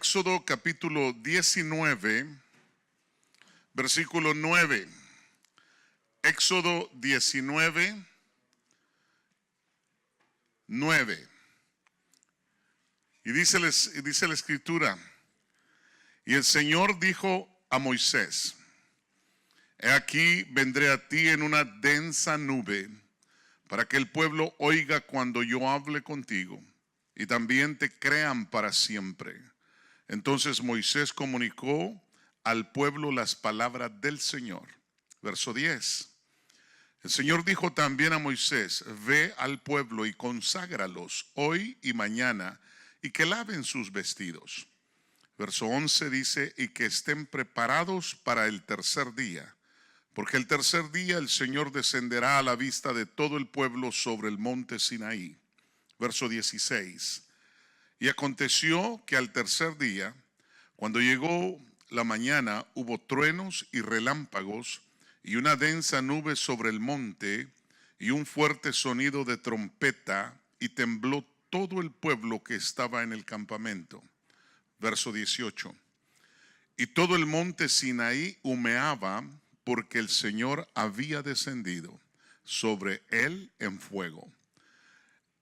Éxodo capítulo 19, versículo 9. Éxodo 19, 9. Y dice la escritura: y el Señor dijo a Moisés: he aquí, vendré a ti en una densa nube, para que el pueblo oiga cuando yo hable contigo, y también te crean para siempre. Entonces Moisés comunicó al pueblo las palabras del Señor. Verso 10. El Señor dijo también a Moisés: ve al pueblo y conságralos hoy y mañana, y que laven sus vestidos. Verso 11 dice: y que estén preparados para el tercer día, porque el tercer día el Señor descenderá a la vista de todo el pueblo sobre el monte Sinaí. Verso 16. Y aconteció que al tercer día, cuando llegó la mañana, hubo truenos y relámpagos y una densa nube sobre el monte y un fuerte sonido de trompeta, y tembló todo el pueblo que estaba en el campamento. Verso 18. Y todo el monte Sinaí humeaba, porque el Señor había descendido sobre él en fuego.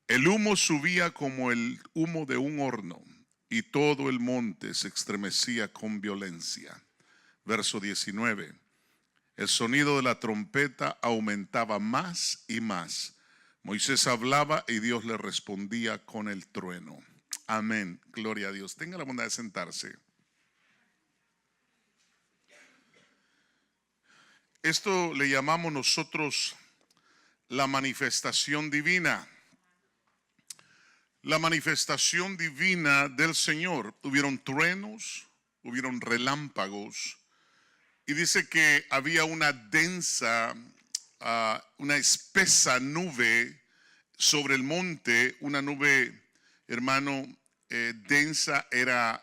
El humo subía como el humo de un horno, y todo el monte se estremecía con violencia. Verso 19. El sonido de la trompeta aumentaba más y más. Moisés hablaba y Dios le respondía con el trueno. Amén. Gloria a Dios. Tenga la bondad de sentarse. Esto le llamamos nosotros la manifestación divina. La manifestación divina del Señor. Hubieron truenos, hubieron relámpagos, y dice que había una densa, una espesa nube sobre el monte. Una nube, hermano, densa era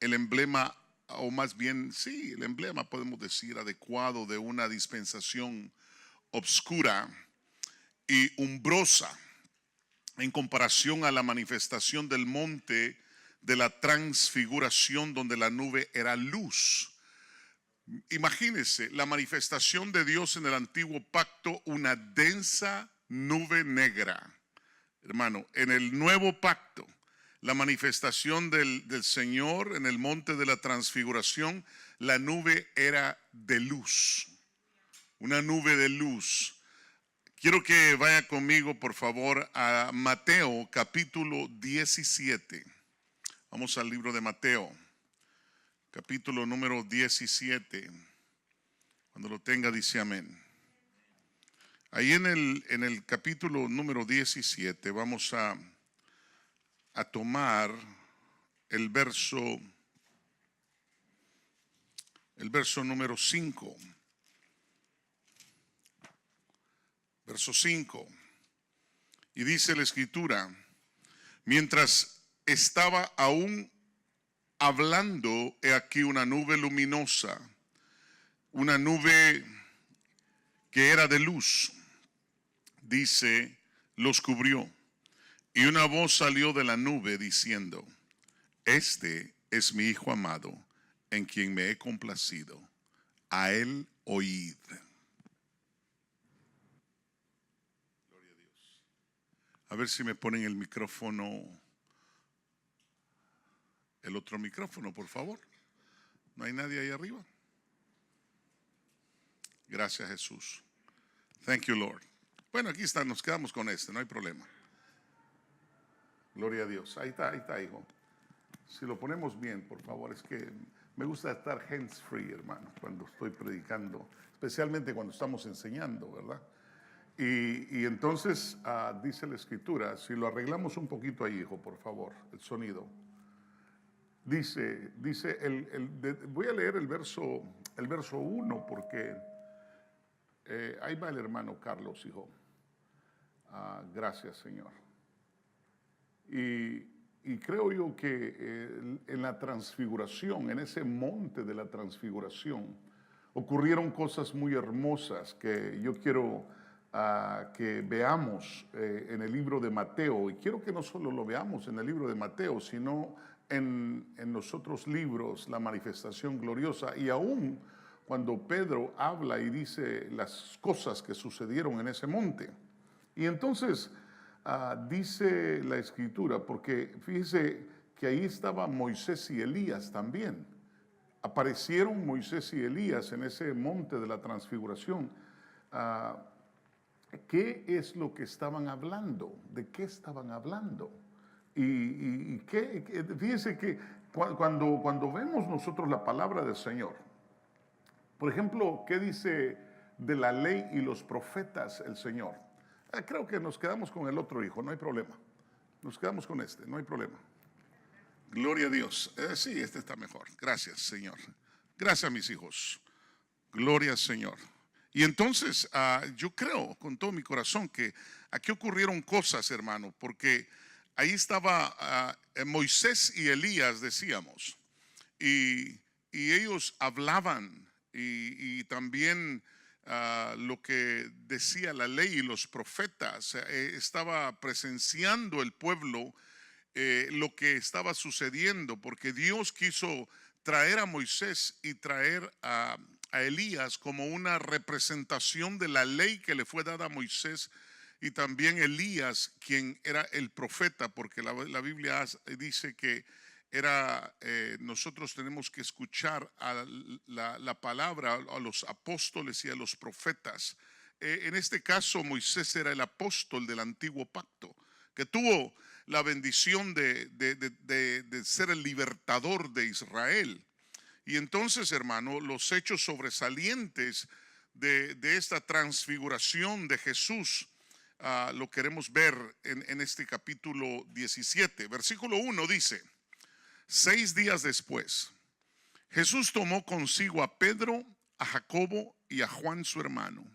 el emblema, o más bien, sí, el emblema, podemos decir, adecuado de una dispensación obscura y umbrosa, en comparación a la manifestación del monte de la transfiguración, donde la nube era luz. Imagínense la manifestación de Dios en el antiguo pacto, una densa nube negra. Hermano, en el nuevo pacto, la manifestación del Señor en el monte de la transfiguración, la nube era de luz, una nube de luz. Quiero que vaya conmigo, por favor, a Mateo capítulo 17. Vamos al libro de Mateo, capítulo número 17. Cuando lo tenga, dice amén. Ahí en el capítulo número 17 vamos a tomar el verso número 5. Verso 5. Y dice la escritura: mientras estaba aún hablando, he aquí una nube luminosa, una nube que era de luz, dice, los cubrió. Y una voz salió de la nube diciendo: este es mi Hijo amado, en quien me he complacido, a él oíd. Gloria a Dios. A ver si me ponen el micrófono, el otro micrófono, por favor. ¿No hay nadie ahí arriba? Gracias, Jesús. Thank you, Lord. Bueno, aquí está, nos quedamos con este, no hay problema. Gloria a Dios. Ahí está, hijo. Si lo ponemos bien, por favor. Es que me gusta estar hands free, hermano, cuando estoy predicando, especialmente cuando estamos enseñando, ¿verdad? Y entonces dice la escritura, si lo arreglamos un poquito ahí, hijo, por favor, el sonido. Dice voy a leer el verso 1, porque ahí va el hermano Carlos, hijo. Gracias, Señor. Y creo yo que en la transfiguración, en ese monte de la transfiguración, ocurrieron cosas muy hermosas que yo quiero que veamos en el libro de Mateo. Y quiero que no solo lo veamos en el libro de Mateo, sino en los otros libros la manifestación gloriosa, y aún cuando Pedro habla y dice las cosas que sucedieron en ese monte. Y entonces dice la Escritura, porque fíjese que ahí estaba Moisés y Elías también. Aparecieron Moisés y Elías en ese monte de la transfiguración. ¿Qué es lo que estaban hablando? ¿De qué estaban hablando? Fíjese que cuando vemos nosotros la palabra del Señor, por ejemplo, ¿qué dice de la ley y los profetas el Señor? Creo que nos quedamos con el otro hijo, no hay problema. Nos quedamos con este, no hay problema. Gloria a Dios. Sí, este está mejor. Gracias, Señor. Gracias, mis hijos. Gloria al Señor. Y entonces yo creo con todo mi corazón que aquí ocurrieron cosas, hermano, porque ahí estaba Moisés y Elías, decíamos, y ellos hablaban y también lo que decía la ley y los profetas, estaba presenciando el pueblo lo que estaba sucediendo, porque Dios quiso traer a Moisés y traer a Elías como una representación de la ley que le fue dada a Moisés, y también Elías, quien era el profeta, porque la Biblia dice que nosotros tenemos que escuchar a la palabra, a los apóstoles y a los profetas. En este caso, Moisés era el apóstol del antiguo pacto, que tuvo la bendición de ser el libertador de Israel. Y entonces, hermano, los hechos sobresalientes de esta transfiguración de Jesús lo queremos ver en este capítulo 17. Versículo 1 dice: 6 días después, Jesús tomó consigo a Pedro, a Jacobo y a Juan su hermano,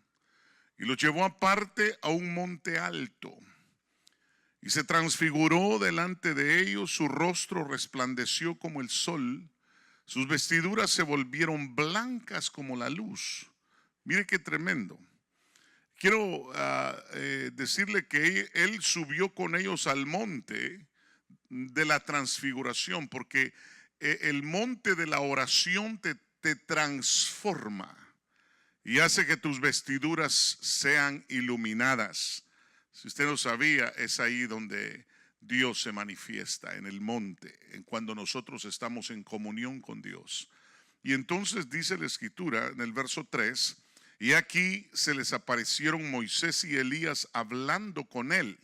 y los llevó aparte a un monte alto. Y se transfiguró delante de ellos, su rostro resplandeció como el sol, sus vestiduras se volvieron blancas como la luz. Mire qué tremendo. Quiero decirle que él subió con ellos al monte de la transfiguración, porque el monte de la oración te transforma y hace que tus vestiduras sean iluminadas. Si usted no sabía, es ahí donde Dios se manifiesta, en el monte, en cuando nosotros estamos en comunión con Dios. Y entonces dice la Escritura en el verso 3: y aquí se les aparecieron Moisés y Elías hablando con él.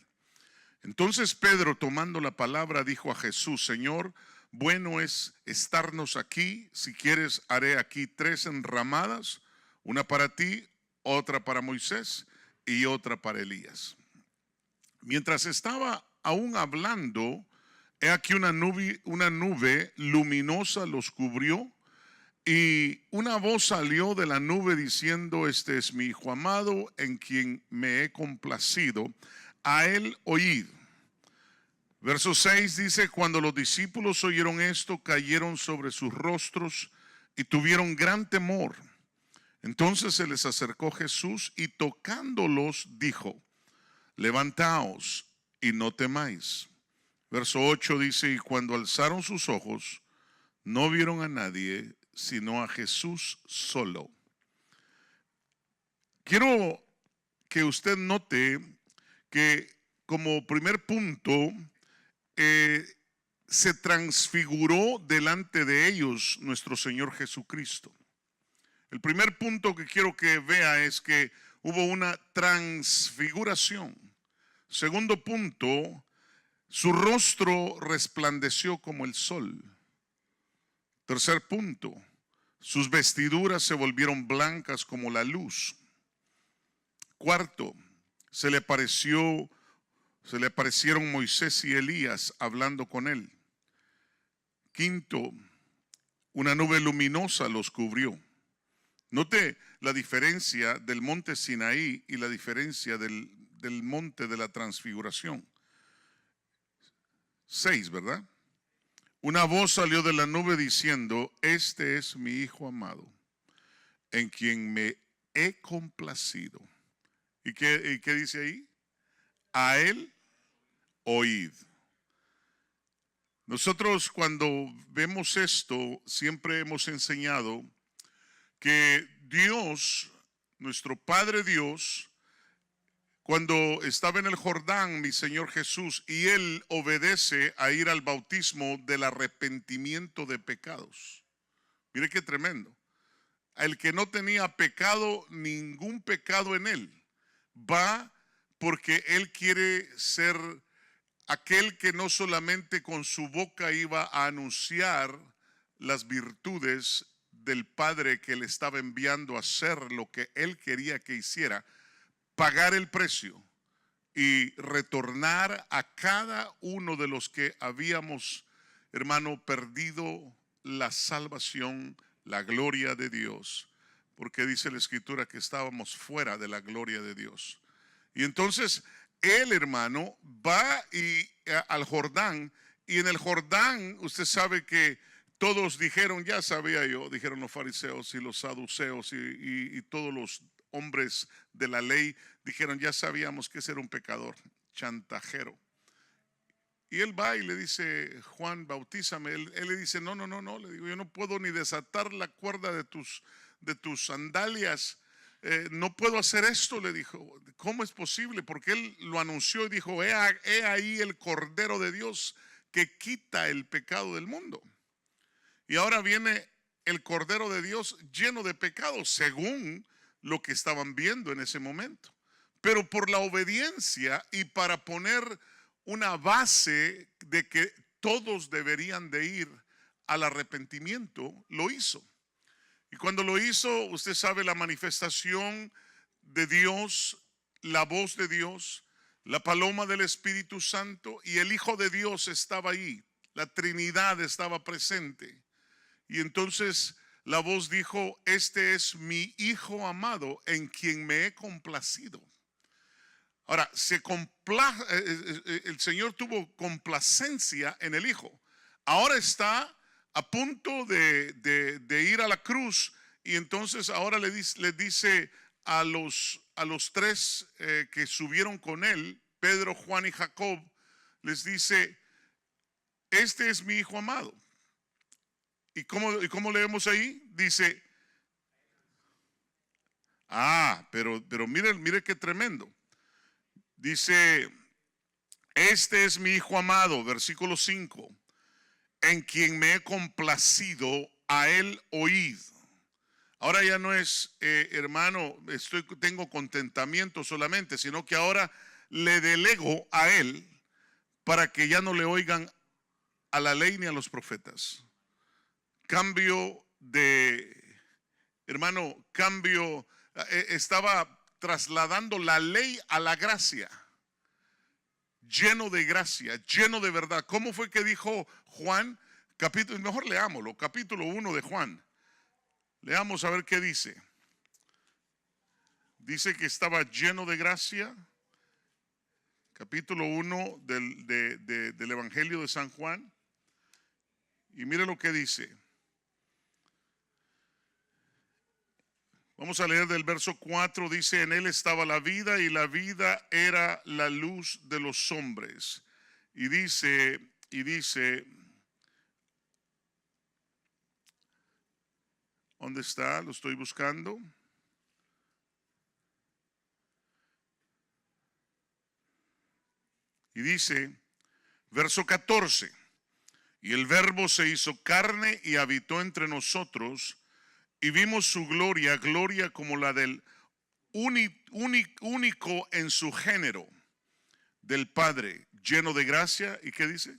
Entonces Pedro, tomando la palabra, dijo a Jesús: Señor, bueno es estarnos aquí. Si quieres, haré aquí 3 enramadas, una para ti, otra para Moisés y otra para Elías. Mientras estaba aún hablando, he aquí una nube luminosa los cubrió, y una voz salió de la nube diciendo: este es mi Hijo amado, en quien me he complacido, a él oíd. Verso 6 dice: cuando los discípulos oyeron esto, cayeron sobre sus rostros y tuvieron gran temor. Entonces se les acercó Jesús y tocándolos dijo: levantaos y no temáis. Verso 8 dice: y cuando alzaron sus ojos, no vieron a nadie, sino a Jesús solo. Quiero que usted note que como primer punto, se transfiguró delante de ellos nuestro Señor Jesucristo. El primer punto que quiero que vea es que hubo una transfiguración. Segundo punto, su rostro resplandeció como el sol. Tercer punto, sus vestiduras se volvieron blancas como la luz. Cuarto, se le aparecieron Moisés y Elías hablando con él. Quinto, una nube luminosa los cubrió. Note la diferencia del monte Sinaí y la diferencia del monte de la transfiguración. 6, ¿verdad? Una voz salió de la nube diciendo: este es mi Hijo amado, en quien me he complacido. ¿Y qué dice ahí? A él oíd. Nosotros cuando vemos esto, siempre hemos enseñado que Dios, nuestro Padre Dios, cuando estaba en el Jordán, mi Señor Jesús, y Él obedece a ir al bautismo del arrepentimiento de pecados. Mire qué tremendo. El que no tenía pecado, ningún pecado en él, va porque Él quiere ser aquel que no solamente con su boca iba a anunciar las virtudes del Padre que le estaba enviando a hacer lo que Él quería que hiciera, pagar el precio y retornar a cada uno de los que habíamos, hermano, perdido la salvación, la gloria de Dios, porque dice la Escritura que estábamos fuera de la gloria de Dios. Y entonces el hermano va al Jordán, y en el Jordán usted sabe que todos dijeron, ya sabía yo, dijeron los fariseos y los saduceos y todos los hombres de la ley, dijeron, ya sabíamos que ese era un pecador, chantajero. Y él va y le dice, Juan, bautízame. Él le dice, no, le digo, yo no puedo ni desatar la cuerda de tus sandalias. No puedo hacer esto, le dijo. ¿Cómo es posible? Porque él lo anunció y dijo, he ahí el Cordero de Dios que quita el pecado del mundo. Y ahora viene el Cordero de Dios lleno de pecados, según lo que estaban viendo en ese momento. Pero por la obediencia y para poner una base de que todos deberían de ir al arrepentimiento, lo hizo. Y cuando lo hizo, usted sabe, la manifestación de Dios, la voz de Dios, la paloma del Espíritu Santo y el Hijo de Dios estaba ahí. La Trinidad estaba presente. Y entonces la voz dijo, este es mi Hijo amado en quien me he complacido. Ahora, el Señor tuvo complacencia en el Hijo. Ahora está a punto de ir a la cruz, y entonces ahora le dice a los tres que subieron con él, Pedro, Juan y Jacob, les dice, este es mi Hijo amado. ¿Y cómo leemos ahí? Dice, pero mire qué tremendo. Dice, este es mi Hijo amado, versículo 5, en quien me he complacido, a él oíd. Ahora ya no es, hermano, tengo contentamiento solamente, sino que ahora le delego a él para que ya no le oigan a la ley ni a los profetas. Cambio, estaba trasladando la ley a la gracia, lleno de gracia, lleno de verdad. ¿Cómo fue que dijo Juan? Mejor leámoslo, capítulo 1 de Juan. Leamos a ver qué dice. Dice que estaba lleno de gracia. Capítulo 1 del Evangelio de San Juan. Y mire lo que dice. Vamos a leer del verso 4, dice, en él estaba la vida y la vida era la luz de los hombres. Y dice, ¿dónde está? Lo estoy buscando. Y dice, verso 14, y el Verbo se hizo carne y habitó entre nosotros, y vimos su gloria, gloria como la del único en su género, del Padre, lleno de gracia, ¿y qué dice?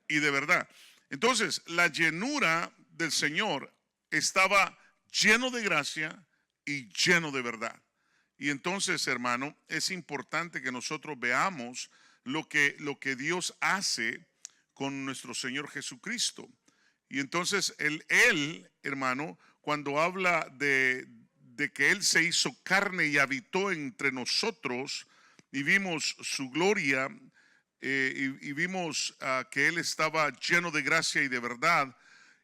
Y de verdad. Entonces, la llenura del Señor estaba lleno de gracia y lleno de verdad. Y entonces, hermano, es importante que nosotros veamos lo que Dios hace con nuestro Señor Jesucristo. Y entonces, él, hermano, cuando habla de que Él se hizo carne y habitó entre nosotros, y vimos su gloria, y vimos que Él estaba lleno de gracia y de verdad.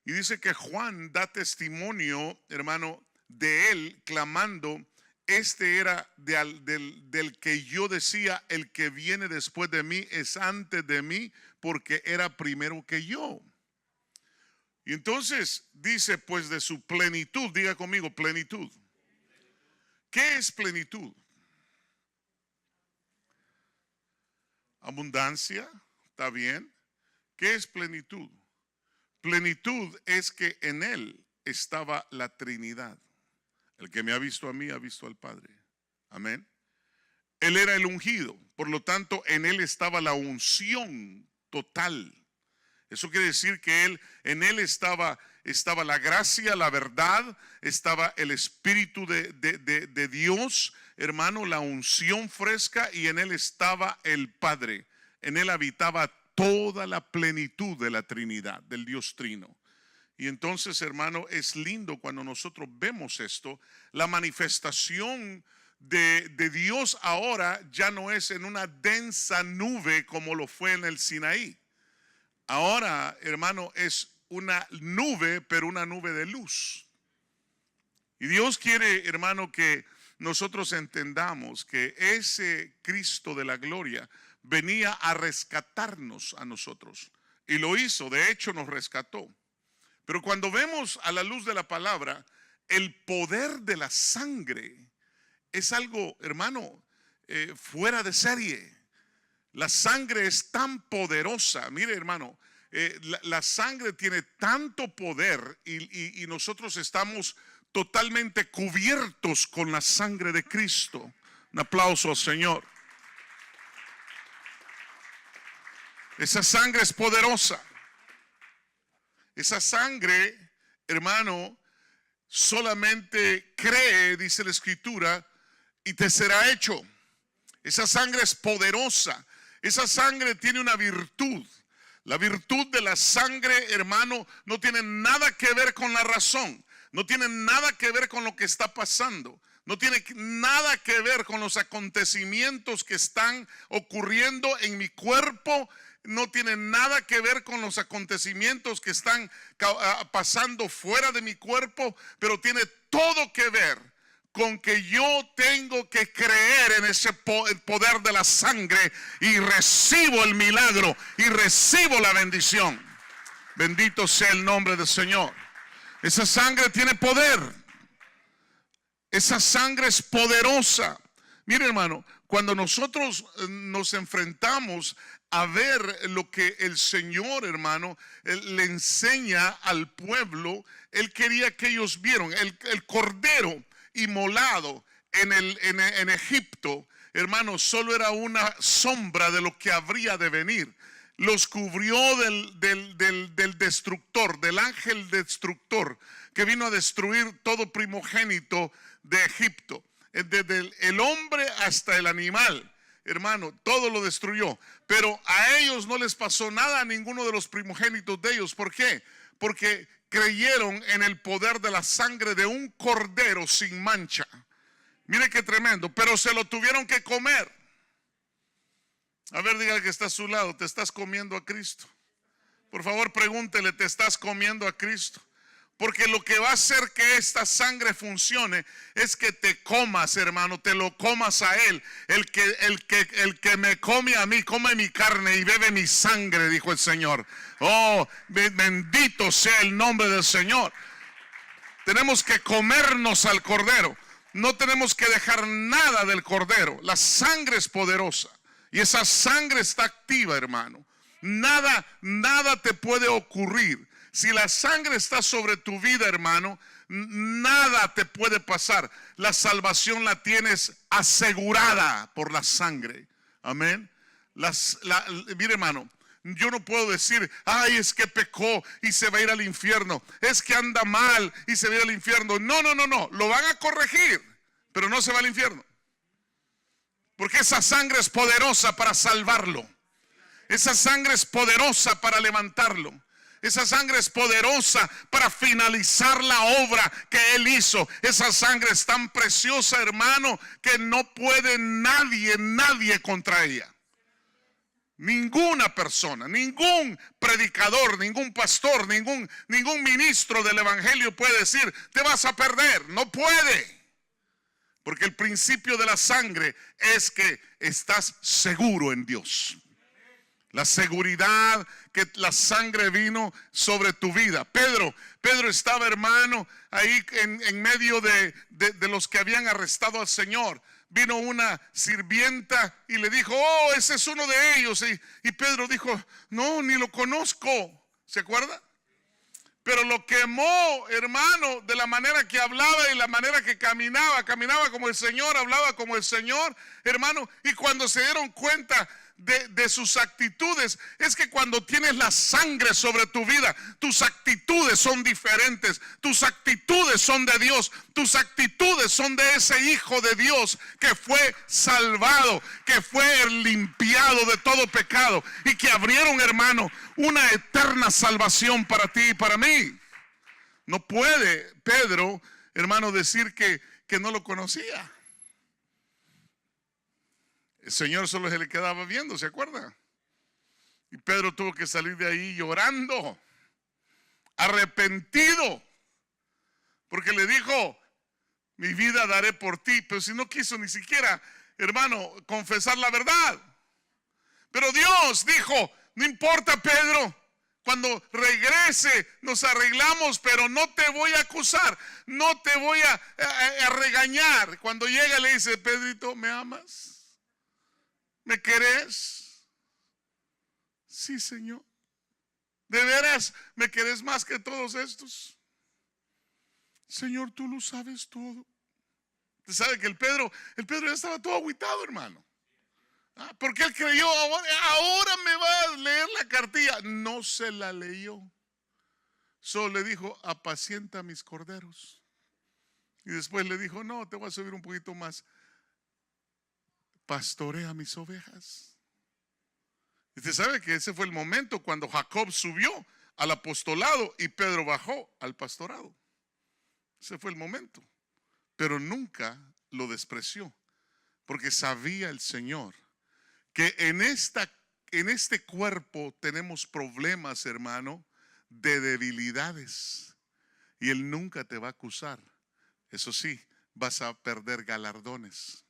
Y dice que Juan da testimonio, hermano, de Él, clamando, este era del que yo decía, el que viene después de mí es antes de mí, porque era primero que yo. Y entonces dice, pues de su plenitud, diga conmigo, plenitud. ¿Qué es plenitud? Abundancia, ¿está bien? ¿Qué es plenitud? Plenitud es que en él estaba la Trinidad. El que me ha visto a mí ha visto al Padre. Amén. Él era el ungido, por lo tanto en él estaba la unción total. Eso quiere decir que en él estaba la gracia, la verdad, estaba el Espíritu de Dios, hermano, la unción fresca, y en él estaba el Padre. En él habitaba toda la plenitud de la Trinidad, del Dios Trino. Y entonces, hermano, es lindo cuando nosotros vemos esto. La manifestación de Dios ahora ya no es en una densa nube como lo fue en el Sinaí. Ahora, hermano, es una nube, pero una nube de luz. Y Dios quiere, hermano, que nosotros entendamos que ese Cristo de la gloria venía a rescatarnos a nosotros. Y lo hizo, de hecho nos rescató. Pero cuando vemos a la luz de la palabra, el poder de la sangre es algo, hermano, fuera de serie. La sangre es tan poderosa. Mire, hermano, la sangre tiene tanto poder y nosotros estamos totalmente cubiertos con la sangre de Cristo. Un aplauso al Señor. Esa sangre es poderosa. Esa sangre, hermano, solamente cree, dice la Escritura, y te será hecho. Esa sangre es poderosa. Esa sangre tiene una virtud. La virtud de la sangre, hermano, no tiene nada que ver con la razón. No tiene nada que ver con lo que está pasando. No tiene nada que ver con los acontecimientos que están ocurriendo en mi cuerpo. No tiene nada que ver con los acontecimientos que están pasando fuera de mi cuerpo. Pero tiene todo que ver con que yo tengo que creer en ese poder de la sangre y recibo el milagro y recibo la bendición. Bendito sea el nombre del Señor. Esa sangre tiene poder. Esa sangre es poderosa. Mire, hermano, cuando nosotros nos enfrentamos a ver lo que el Señor, hermano, le enseña al pueblo, Él quería que ellos vieran el cordero inmolado en Egipto, hermano, solo era una sombra de lo que habría de venir. Los cubrió del destructor, del ángel destructor que vino a destruir todo primogénito de Egipto, desde el hombre hasta el animal, hermano, todo lo destruyó. Pero a ellos no les pasó nada, a ninguno de los primogénitos de ellos. ¿Por qué? Porque creyeron en el poder de la sangre de un cordero sin mancha. Mire qué tremendo. Pero se lo tuvieron que comer. A ver, diga que está a su lado, ¿te estás comiendo a Cristo? Por favor, pregúntele, ¿te estás comiendo a Cristo? Porque lo que va a hacer que esta sangre funcione es que te comas, hermano, te lo comas a Él. El que me come a mí, come mi carne y bebe mi sangre, dijo el Señor. Oh, bendito sea el nombre del Señor. Tenemos que comernos al cordero. No tenemos que dejar nada del cordero. La sangre es poderosa. Y esa sangre está activa, hermano. Nada te puede ocurrir. Si la sangre está sobre tu vida, hermano, nada te puede pasar. La salvación la tienes asegurada por la sangre. Amén. Mire, hermano, yo no puedo decir, ay, es que pecó y se va a ir al infierno. Es que anda mal y se va a ir al infierno. No. Lo van a corregir, pero no se va al infierno. Porque esa sangre es poderosa para salvarlo. Esa sangre es poderosa para levantarlo. Esa sangre es poderosa para finalizar la obra que Él hizo. Esa sangre es tan preciosa, hermano, que no puede nadie contra ella. Ninguna persona, ningún predicador, ningún pastor, ningún ministro del evangelio puede decir, te vas a perder. No puede. Porque el principio de la sangre es que estás seguro en Dios. La seguridad que la sangre vino sobre tu vida. Pedro estaba, hermano, ahí en medio de los que habían arrestado al Señor. Vino una sirvienta y le dijo, oh, ese es uno de ellos. Y Pedro dijo, no, ni lo conozco. ¿Se acuerda? Pero lo quemó, hermano, de la manera que hablaba y la manera que caminaba. Caminaba como el Señor, hablaba como el Señor, hermano. Y cuando se dieron cuenta de sus actitudes, es que cuando tienes la sangre sobre tu vida, tus actitudes son diferentes, tus actitudes son de Dios, tus actitudes son de ese Hijo de Dios que fue salvado, que fue limpiado de todo pecado y que abrieron, hermano, una eterna salvación para ti y para mí. No puede Pedro, hermano, decir que no lo conocía. El Señor solo se le quedaba viendo, ¿se acuerda? Y Pedro tuvo que salir de ahí llorando, arrepentido, porque le dijo, mi vida daré por ti. Pero si no quiso ni siquiera, hermano, confesar la verdad. Pero Dios dijo, no importa, Pedro, cuando regrese nos arreglamos, pero no te voy a acusar, no te voy a regañar. Cuando llega le dice, Pedrito, ¿me amas? ¿Me querés? Sí, Señor. ¿De veras me querés más que todos estos? Señor, tú lo sabes todo. Usted sabe que el Pedro ya estaba todo agüitado, hermano. Porque él creyó, ahora me va a leer la cartilla. No se la leyó. Solo le dijo, apacienta mis corderos. Y después le dijo, no, te voy a subir un poquito más. Pastorea mis ovejas. Usted sabe que ese fue el momento cuando Jacob subió al apostolado y Pedro bajó al pastorado. Ese fue el momento. Pero nunca lo despreció, porque sabía el Señor que en este cuerpo tenemos problemas, hermano, de debilidades, y Él nunca te va a acusar. Eso sí, vas a perder galardones.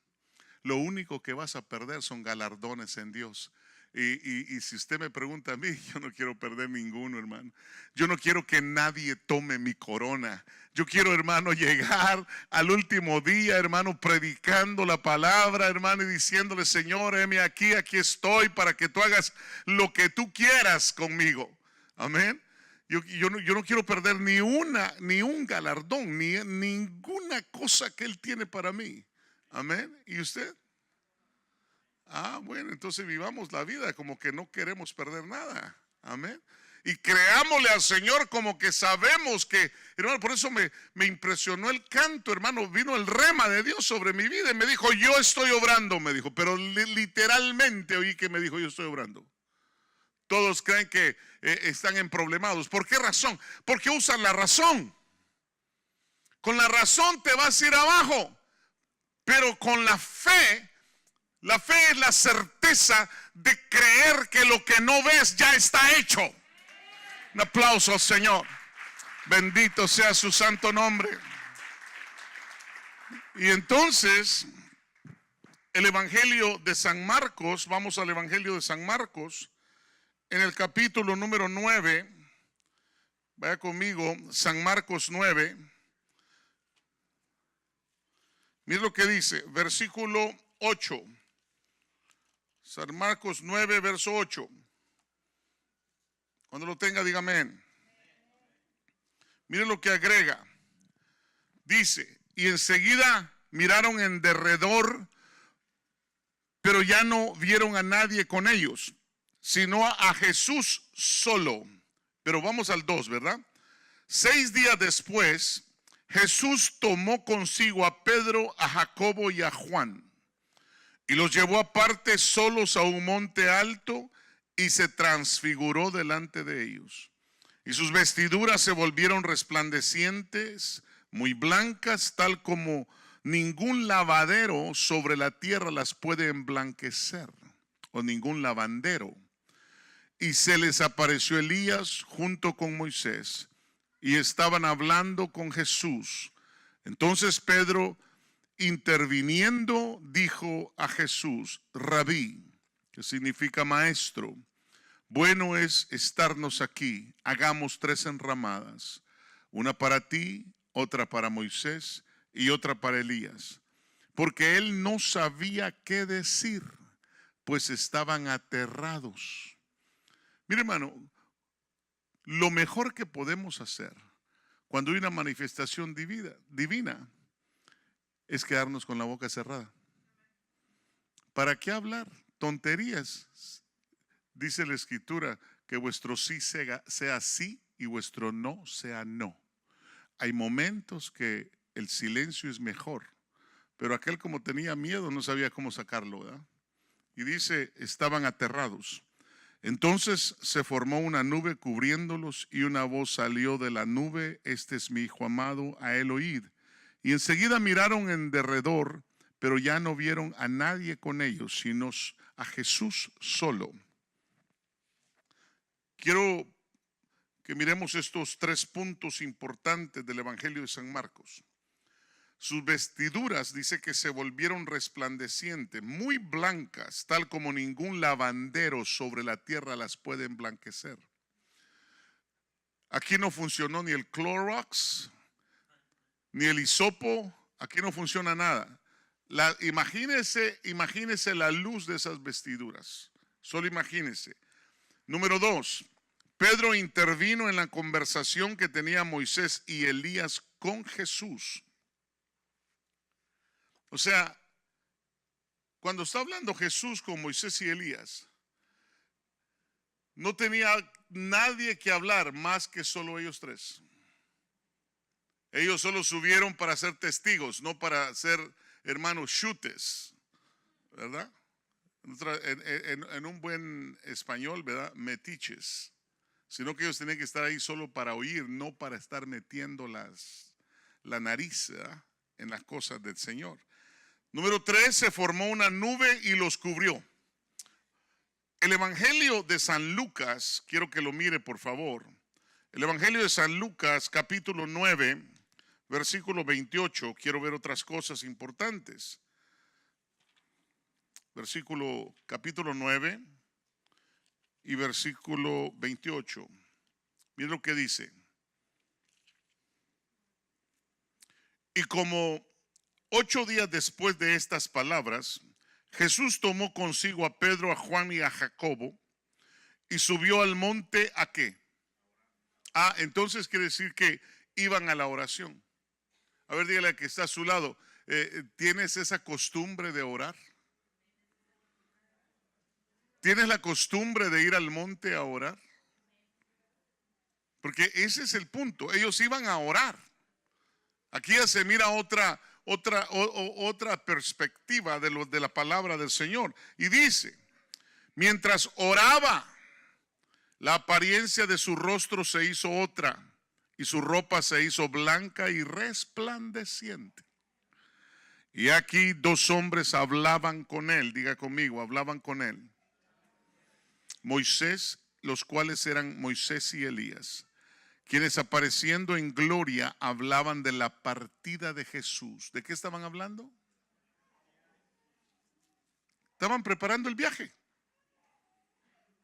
Lo único que vas a perder son galardones en Dios. Y si usted me pregunta a mí, yo no quiero perder ninguno, hermano. Yo no quiero que nadie tome mi corona. Yo quiero, hermano, llegar al último día, hermano, predicando la palabra, hermano, y diciéndole, Señor, heme aquí estoy para que tú hagas lo que tú quieras conmigo. Amén. Yo no quiero perder ni un galardón, ni ninguna cosa que Él tiene para mí. Amén. ¿Y usted? Bueno, entonces vivamos la vida como que no queremos perder nada. Amén. Y creámosle al Señor como que sabemos que, hermano, por eso me impresionó el canto, hermano. Vino el rema de Dios sobre mi vida y me dijo, yo estoy obrando, me dijo. Pero literalmente oí que me dijo, yo estoy obrando. Todos creen que están emproblemados. ¿Por qué razón? Porque usan la razón. Con la razón te vas a ir abajo. Pero con la fe es la certeza de creer que lo que no ves ya está hecho. Un aplauso al Señor. Bendito sea su santo nombre. Y entonces, el Evangelio de San Marcos, vamos al Evangelio de San Marcos, en el capítulo número 9, vaya conmigo, San Marcos 9. Mira lo que dice, versículo 8. San Marcos 9, verso 8. Cuando lo tenga, dígame amén. Mire lo que agrega. Dice, y enseguida miraron en derredor, pero ya no vieron a nadie con ellos, sino a Jesús solo. Pero vamos al 2, ¿verdad? 6 días después, Jesús tomó consigo a Pedro, a Jacobo y a Juan, y los llevó aparte solos a un monte alto, y se transfiguró delante de ellos. Y sus vestiduras se volvieron resplandecientes, muy blancas, tal como ningún lavadero sobre la tierra las puede emblanquecer, o ningún lavandero. Y se les apareció Elías junto con Moisés, y estaban hablando con Jesús. Entonces Pedro interviniendo, dijo a Jesús: Rabí, que significa maestro, bueno es estarnos aquí. Hagamos 3 enramadas, una para ti, otra para Moisés y otra para Elías. Porque él no sabía qué decir, pues estaban aterrados. Mire, hermano, lo mejor que podemos hacer cuando hay una manifestación divina es quedarnos con la boca cerrada. ¿Para qué hablar tonterías? Dice la Escritura que vuestro sí sea sí y vuestro no sea no. Hay momentos que el silencio es mejor, pero aquel, como tenía miedo, no sabía cómo sacarlo, ¿verdad? Y dice, estaban aterrados. Entonces se formó una nube cubriéndolos y una voz salió de la nube: este es mi hijo amado, a él oíd. Y enseguida miraron en derredor, pero ya no vieron a nadie con ellos, sino a Jesús solo. Quiero que miremos estos 3 puntos importantes del Evangelio de San Marcos. Sus vestiduras, dice que se volvieron resplandecientes, muy blancas, tal como ningún lavandero sobre la tierra las puede emblanquecer. Aquí no funcionó ni el Clorox, ni el hisopo, aquí no funciona nada. Imagínese la luz de esas vestiduras, solo imagínese. Número 2, Pedro intervino en la conversación que tenía Moisés y Elías con Jesús. O sea, cuando está hablando Jesús con Moisés y Elías, no tenía nadie que hablar más que solo ellos 3. Ellos solo subieron para ser testigos, no para ser, hermanos, chutes, ¿verdad? En un buen español, ¿verdad? Metiches. Sino que ellos tenían que estar ahí solo para oír, no para estar metiendo la nariz, ¿verdad?, en las cosas del Señor. Número 3, se formó una nube y los cubrió. El Evangelio de San Lucas, quiero que lo mire por favor. El Evangelio de San Lucas, capítulo 9, versículo 28. Quiero ver otras cosas importantes. Capítulo 9 y versículo 28. Miren lo que dice. Y como 8 días después de estas palabras, Jesús tomó consigo a Pedro, a Juan y a Jacobo y subió al monte ¿a qué? Entonces quiere decir que iban a la oración. A ver, dígale al que está a su lado, ¿tienes esa costumbre de orar? ¿Tienes la costumbre de ir al monte a orar? Porque ese es el punto, ellos iban a orar. Aquí ya se mira otra perspectiva de la palabra del Señor. Y dice, mientras oraba, la apariencia de su rostro se hizo otra y su ropa se hizo blanca y resplandeciente. Y aquí 2 hombres hablaban con él, diga conmigo, hablaban con él. Moisés, los cuales eran Moisés y Elías, quienes apareciendo en gloria hablaban de la partida de Jesús. ¿De qué estaban hablando? Estaban preparando el viaje.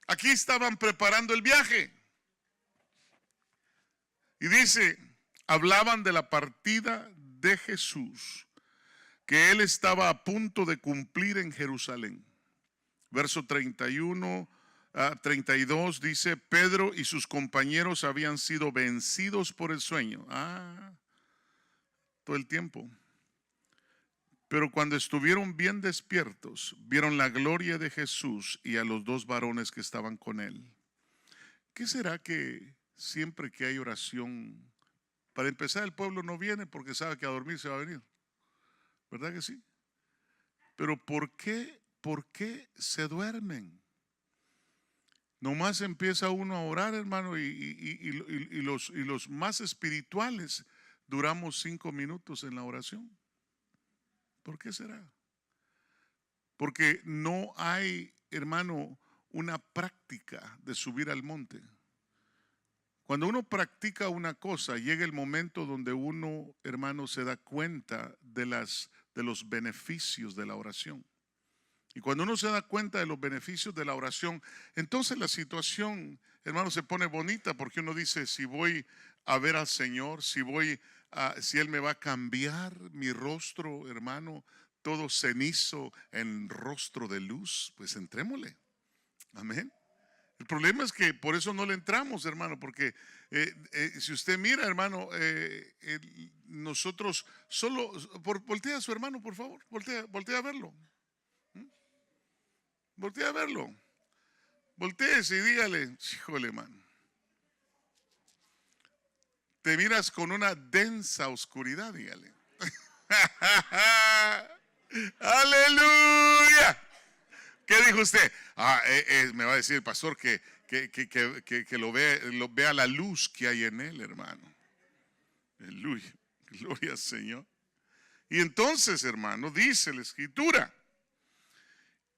Aquí estaban preparando el viaje. Y dice, hablaban de la partida de Jesús, que él estaba a punto de cumplir en Jerusalén. Verso 32 dice, Pedro y sus compañeros habían sido vencidos por el sueño. Todo el tiempo. Pero cuando estuvieron bien despiertos, vieron la gloria de Jesús y a los 2 varones que estaban con él. ¿Qué será que siempre que hay oración, para empezar, el pueblo no viene porque sabe que a dormir se va a venir? ¿Verdad que sí? Pero ¿por qué se duermen? Nomás empieza uno a orar, hermano, y los más espirituales duramos 5 minutos en la oración. ¿Por qué será? Porque no hay, hermano, una práctica de subir al monte. Cuando uno practica una cosa, llega el momento donde uno, hermano, se da cuenta de las de los beneficios de la oración. Y cuando uno se da cuenta de los beneficios de la oración, entonces la situación, hermano, se pone bonita, porque uno dice, si voy a ver al Señor, si Él me va a cambiar mi rostro, hermano, todo cenizo en rostro de luz, pues entrémosle. Amén. El problema es que por eso no le entramos, hermano, porque si usted mira, hermano, nosotros solo, voltea a su hermano, por favor, voltea a verlo. Voltea a verlo. Voltéese y dígale, híjole, hermano, te miras con una densa oscuridad, dígale. Aleluya. ¿Qué dijo usted? Me va a decir el pastor que lo vea la luz que hay en él, hermano. Aleluya. Gloria al Señor. Y entonces, hermano, dice la Escritura.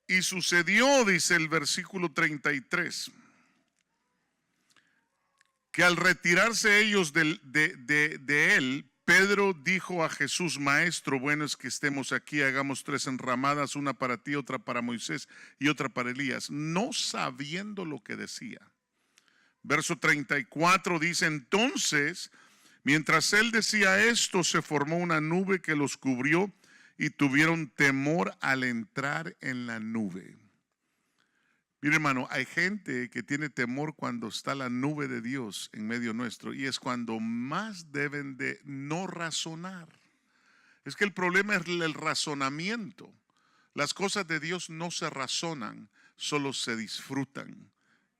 Y sucedió, dice el versículo 33, que al retirarse ellos de él, Pedro dijo a Jesús, Maestro, bueno es que estemos aquí, hagamos 3 enramadas, una para ti, otra para Moisés y otra para Elías, no sabiendo lo que decía. Verso 34 dice, entonces, mientras él decía esto, se formó una nube que los cubrió y tuvieron temor al entrar en la nube. Mire, hermano, hay gente que tiene temor cuando está la nube de Dios en medio nuestro, y es cuando más deben de no razonar. Es que el problema es el razonamiento. Las cosas de Dios no se razonan, solo se disfrutan.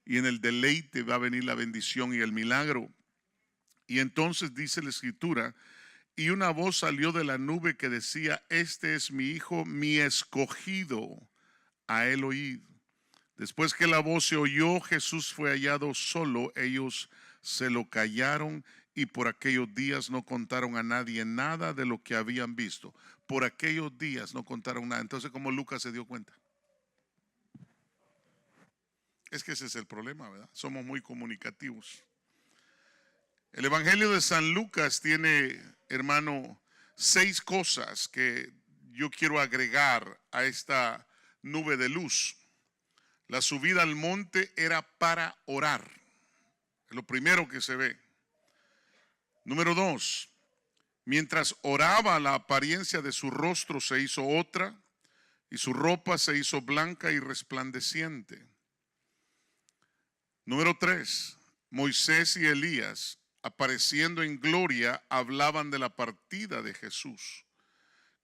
Y en el deleite va a venir la bendición y el milagro. Y entonces dice la Escritura, y una voz salió de la nube que decía, este es mi hijo, mi escogido, a él oíd. Después que la voz se oyó, Jesús fue hallado solo, ellos se lo callaron y por aquellos días no contaron a nadie nada de lo que habían visto. Por aquellos días no contaron nada. Entonces, ¿cómo Lucas se dio cuenta? Es que ese es el problema, ¿verdad? Somos muy comunicativos. El Evangelio de San Lucas tiene, hermano, 6 cosas que yo quiero agregar a esta nube de luz. La subida al monte era para orar. Es lo primero que se ve. Número 2, mientras oraba, la apariencia de su rostro se hizo otra y su ropa se hizo blanca y resplandeciente. Número 3, Moisés y Elías, apareciendo en gloria, hablaban de la partida de Jesús,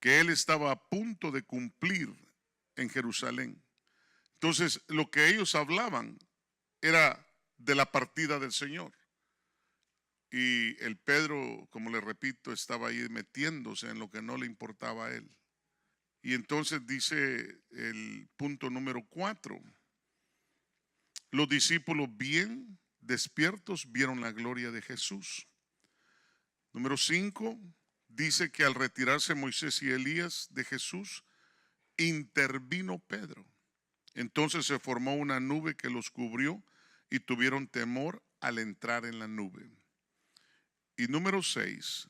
que él estaba a punto de cumplir en Jerusalén. Entonces, lo que ellos hablaban era de la partida del Señor. Y el Pedro, como le repito, estaba ahí metiéndose en lo que no le importaba a él. Y entonces dice el punto número 4. Los discípulos bien despiertos vieron la gloria de Jesús. Número 5, dice que al retirarse Moisés y Elías de Jesús, intervino Pedro. Entonces se formó una nube que los cubrió y tuvieron temor al entrar en la nube. Y número 6,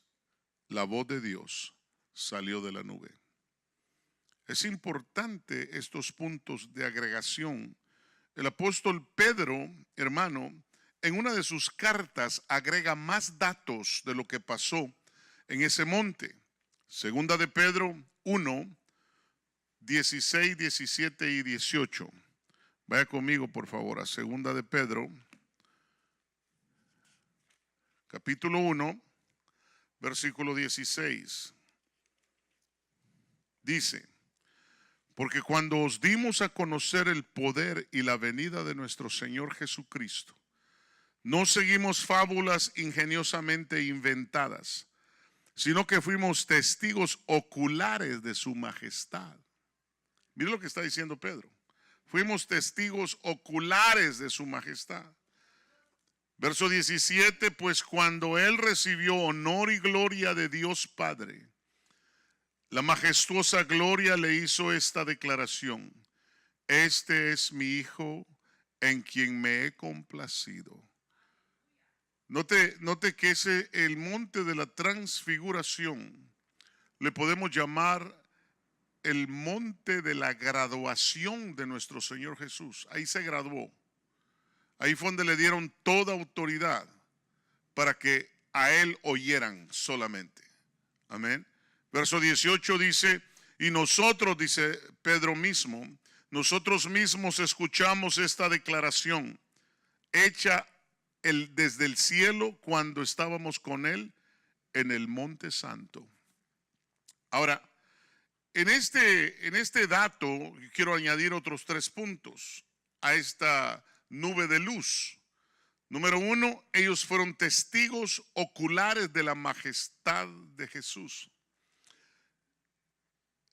la voz de Dios salió de la nube. Es importante estos puntos de agregación. El apóstol Pedro, hermano, en una de sus cartas agrega más datos de lo que pasó en ese monte. Segunda de Pedro 1, 16, 17 y 18. Vaya conmigo, por favor, a Segunda de Pedro, capítulo 1, versículo 16. Dice, porque cuando os dimos a conocer el poder y la venida de nuestro Señor Jesucristo, no seguimos fábulas ingeniosamente inventadas, sino que fuimos testigos oculares de su majestad. Mire lo que está diciendo Pedro. Fuimos testigos oculares de su majestad. Verso 17, pues cuando él recibió honor y gloria de Dios Padre, la majestuosa gloria le hizo esta declaración: este es mi Hijo en quien me he complacido. Note que el monte de la transfiguración le podemos llamar el monte de la graduación de nuestro Señor Jesús. Ahí se graduó. Ahí fue donde le dieron toda autoridad para que a Él oyeran solamente. Amén. Verso 18 dice, y nosotros, dice Pedro mismo, nosotros mismos escuchamos esta declaración hecha desde el cielo cuando estábamos con Él en el monte santo. Ahora, en este dato quiero añadir otros 3 puntos a esta nube de luz. Número 1, ellos fueron testigos oculares de la majestad de Jesús.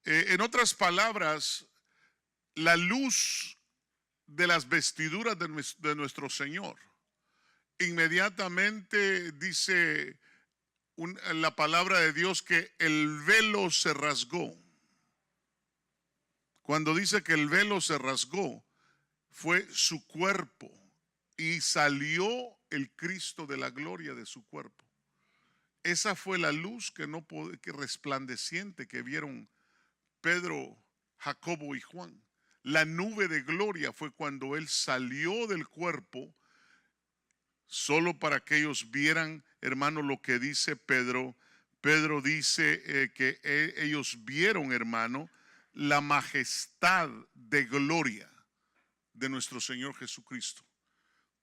En otras palabras, la luz de las vestiduras de nuestro Señor. Inmediatamente dice la palabra de Dios que el velo se rasgó. Cuando dice que el velo se rasgó, fue su cuerpo y salió el Cristo de la gloria de su cuerpo. Esa fue la luz que resplandeciente que vieron Pedro, Jacobo y Juan. La nube de gloria fue cuando Él salió del cuerpo, solo para que ellos vieran, hermano, lo que dice Pedro. Pedro dice que ellos vieron, hermano, la majestad de gloria de nuestro Señor Jesucristo.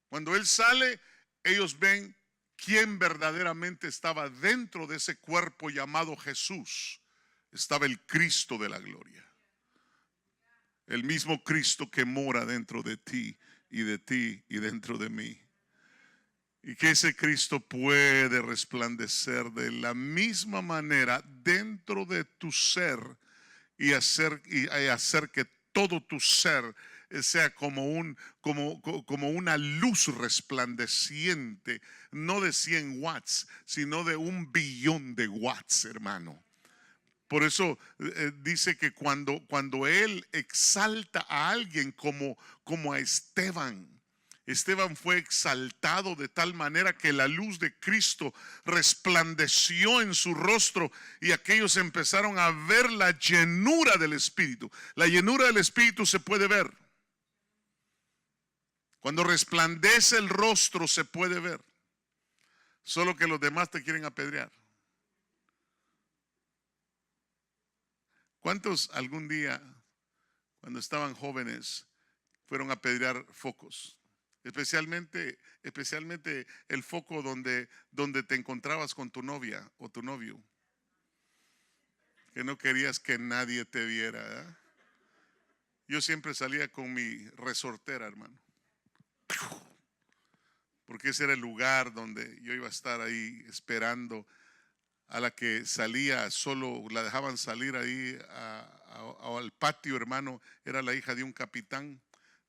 Cuando Él sale, ellos ven quién verdaderamente estaba dentro de ese cuerpo llamado Jesús. Estaba el Cristo de la gloria. El mismo Cristo que mora dentro de ti y dentro de mí. Y que ese Cristo puede resplandecer de la misma manera dentro de tu ser y hacer que todo tu ser sea como una luz resplandeciente, no de 100 watts, sino de 1 billón de watts, hermano. Por eso dice que cuando Él exalta a alguien como a Esteban, Esteban fue exaltado de tal manera que la luz de Cristo resplandeció en su rostro y aquellos empezaron a ver la llenura del Espíritu. La llenura del Espíritu se puede ver. Cuando resplandece el rostro se puede ver. Solo que los demás te quieren apedrear. ¿Cuántos algún día, cuando estaban jóvenes, fueron a apedrear focos? Especialmente el foco donde te encontrabas con tu novia o tu novio, que no querías que nadie te viera, ¿eh? Yo siempre salía con mi resortera, hermano, porque ese era el lugar donde yo iba a estar ahí esperando. A la que salía, solo la dejaban salir ahí al patio, hermano, era la hija de un capitán.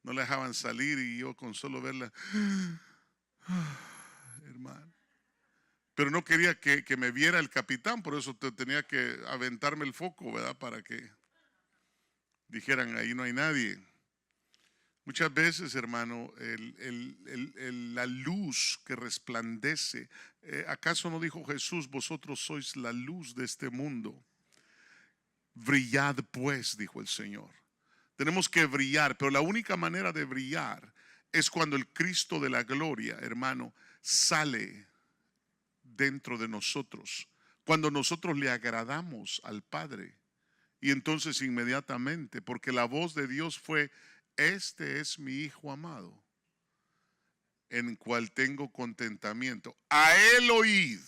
No la dejaban salir y yo con solo verla, hermano. Pero no quería que me viera el capitán, por eso tenía que aventarme el foco, ¿verdad? Para que dijeran, ahí no hay nadie. Muchas veces, hermano, la luz que resplandece, ¿acaso no dijo Jesús, vosotros sois la luz de este mundo? Brillad pues, dijo el Señor. Tenemos que brillar, pero la única manera de brillar es cuando el Cristo de la gloria, hermano, sale dentro de nosotros. Cuando nosotros le agradamos al Padre. Y entonces inmediatamente, porque la voz de Dios fue, este es mi Hijo amado, en cual tengo contentamiento. A Él oíd.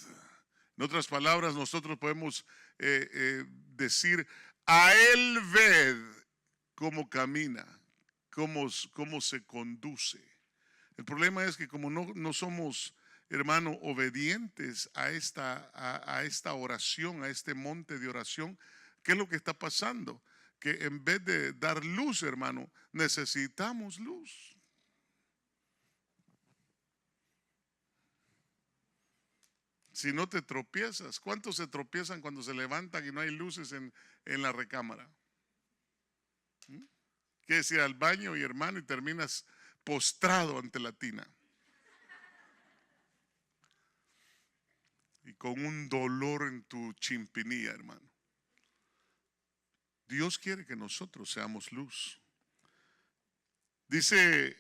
En otras palabras, nosotros podemos decir, a Él ved cómo camina, cómo se conduce. El problema es que como no somos, hermano, obedientes a esta oración, a este monte de oración, ¿qué es lo que está pasando? Que en vez de dar luz, hermano, necesitamos luz. Si no te tropiezas, ¿cuántos se tropiezan cuando se levantan y no hay luces en la recámara? Quieres ir al baño y hermano y terminas postrado ante la tina y con un dolor en tu chimpinilla, hermano. Dios quiere que nosotros seamos luz. Dice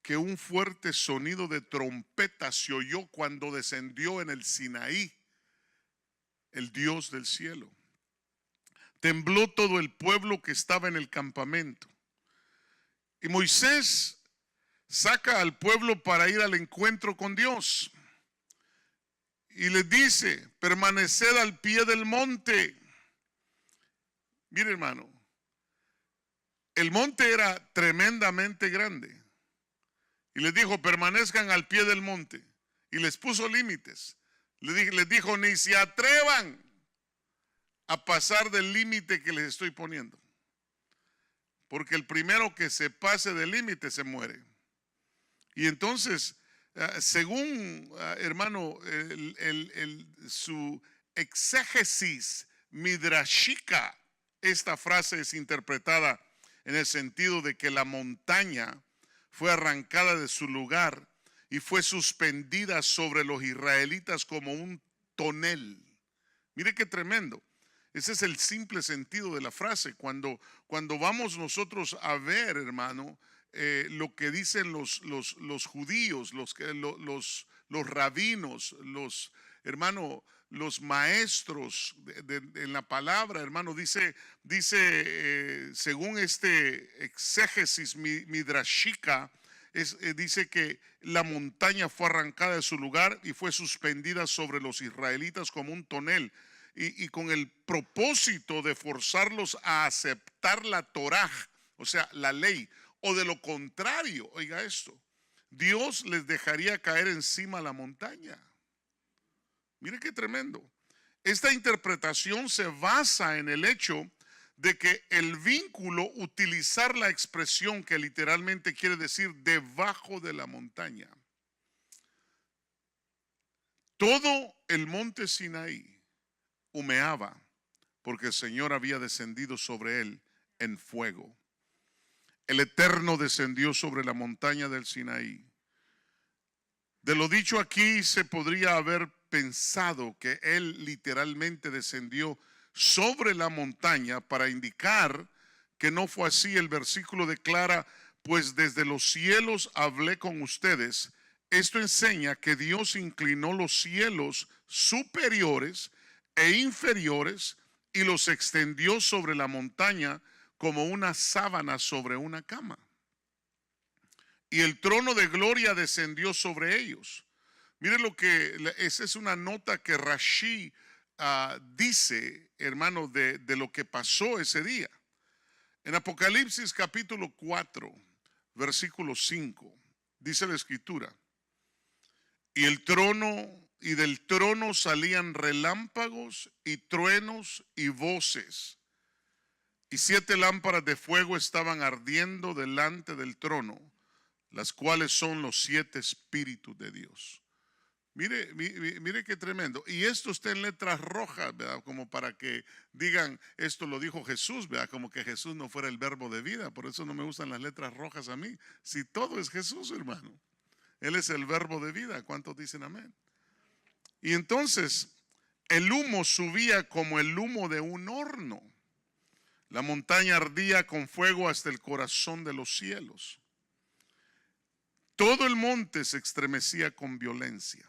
que un fuerte sonido de trompeta se oyó cuando descendió en el Sinaí el Dios del cielo. Tembló todo el pueblo que estaba en el campamento. Y Moisés saca al pueblo para ir al encuentro con Dios. Y les dice, permaneced al pie del monte. Mire, hermano, el monte era tremendamente grande. Y les dijo, permanezcan al pie del monte. Y les puso límites. Les dijo, ni se atrevan a pasar del límite que les estoy poniendo. Porque el primero que se pase del límite se muere. Y entonces, según, hermano, su exégesis midrashica, esta frase es interpretada en el sentido de que la montaña fue arrancada de su lugar y fue suspendida sobre los israelitas como un tonel. Mire qué tremendo. Ese es el simple sentido de la frase. Cuando vamos nosotros a ver, hermano, lo que dicen los judíos, los rabinos, los maestros en la palabra, hermano, dice según este exégesis midrashica, dice que la montaña fue arrancada de su lugar y fue suspendida sobre los israelitas como un tonel. Y con el propósito de forzarlos a aceptar la Torah, o sea, la ley, o de lo contrario, oiga esto, Dios les dejaría caer encima la montaña. Mire qué tremendo. Esta interpretación se basa en el hecho de que el vínculo, utilizar la expresión que literalmente quiere decir debajo de la montaña. Todo el monte Sinaí humeaba porque el Señor había descendido sobre él en fuego. El Eterno descendió sobre la montaña del Sinaí. De lo dicho aquí se podría haber pensado que él literalmente descendió sobre la montaña para indicar que no fue así. El versículo declara, pues desde los cielos hablé con ustedes. Esto enseña que Dios inclinó los cielos superiores e inferiores y los extendió sobre la montaña como una sábana sobre una cama. Y el trono de gloria descendió sobre ellos. Mire lo que, esa es una nota que Rashi dice, hermano, de lo que pasó ese día. En Apocalipsis capítulo 4, versículo 5, dice la escritura, y del trono salían relámpagos y truenos y voces, y 7 lámparas de fuego estaban ardiendo delante del trono, las cuales son los 7 espíritus de Dios. Mire qué tremendo. Y esto está en letras rojas, ¿verdad? Como para que digan, esto lo dijo Jesús, ¿verdad? Como que Jesús no fuera el verbo de vida. Por eso no me gustan las letras rojas a mí. Si todo es Jesús, hermano. Él es el verbo de vida. ¿Cuántos dicen amén? Y entonces el humo subía como el humo de un horno. La montaña ardía con fuego hasta el corazón de los cielos. Todo el monte se estremecía con violencia.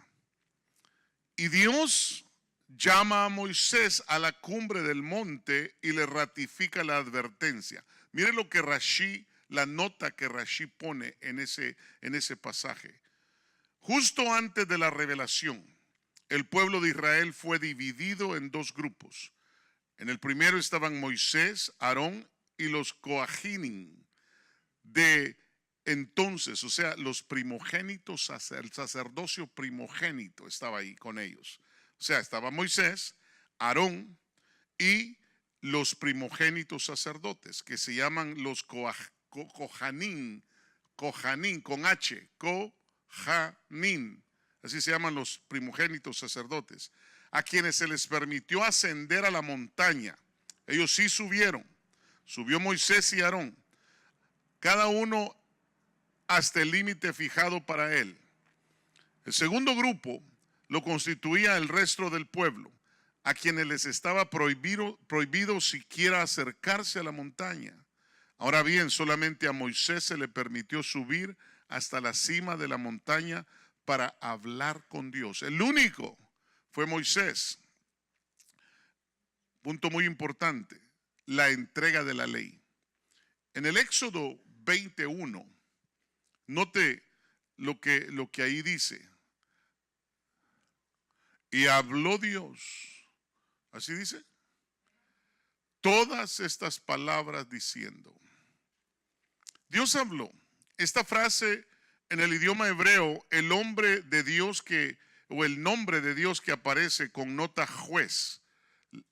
Y Dios llama a Moisés a la cumbre del monte y le ratifica la advertencia. Mire lo que Rashi, la nota que Rashi pone en ese pasaje. Justo antes de la revelación, el pueblo de Israel fue dividido en 2 grupos. En el primero estaban Moisés, Aarón y los Coajinim de entonces, o sea, los primogénitos, el sacerdocio primogénito estaba ahí con ellos. O sea, estaba Moisés, Aarón y los primogénitos sacerdotes, que se llaman los Kohanim, con H, Kohanim, así se llaman los primogénitos sacerdotes, a quienes se les permitió ascender a la montaña. Ellos sí subieron, subió Moisés y Aarón, cada uno hasta el límite fijado para él. El segundo grupo lo constituía el resto del pueblo, a quienes les estaba prohibido siquiera acercarse a la montaña. Ahora bien, solamente a Moisés se le permitió subir hasta la cima de la montaña para hablar con Dios. El único fue Moisés. Punto muy importante, la entrega de la ley. En el Éxodo 21, note lo que ahí dice. Y habló Dios, así dice, todas estas palabras diciendo. Dios habló. Esta frase en el idioma hebreo, el hombre de Dios o el nombre de Dios que aparece connota juez.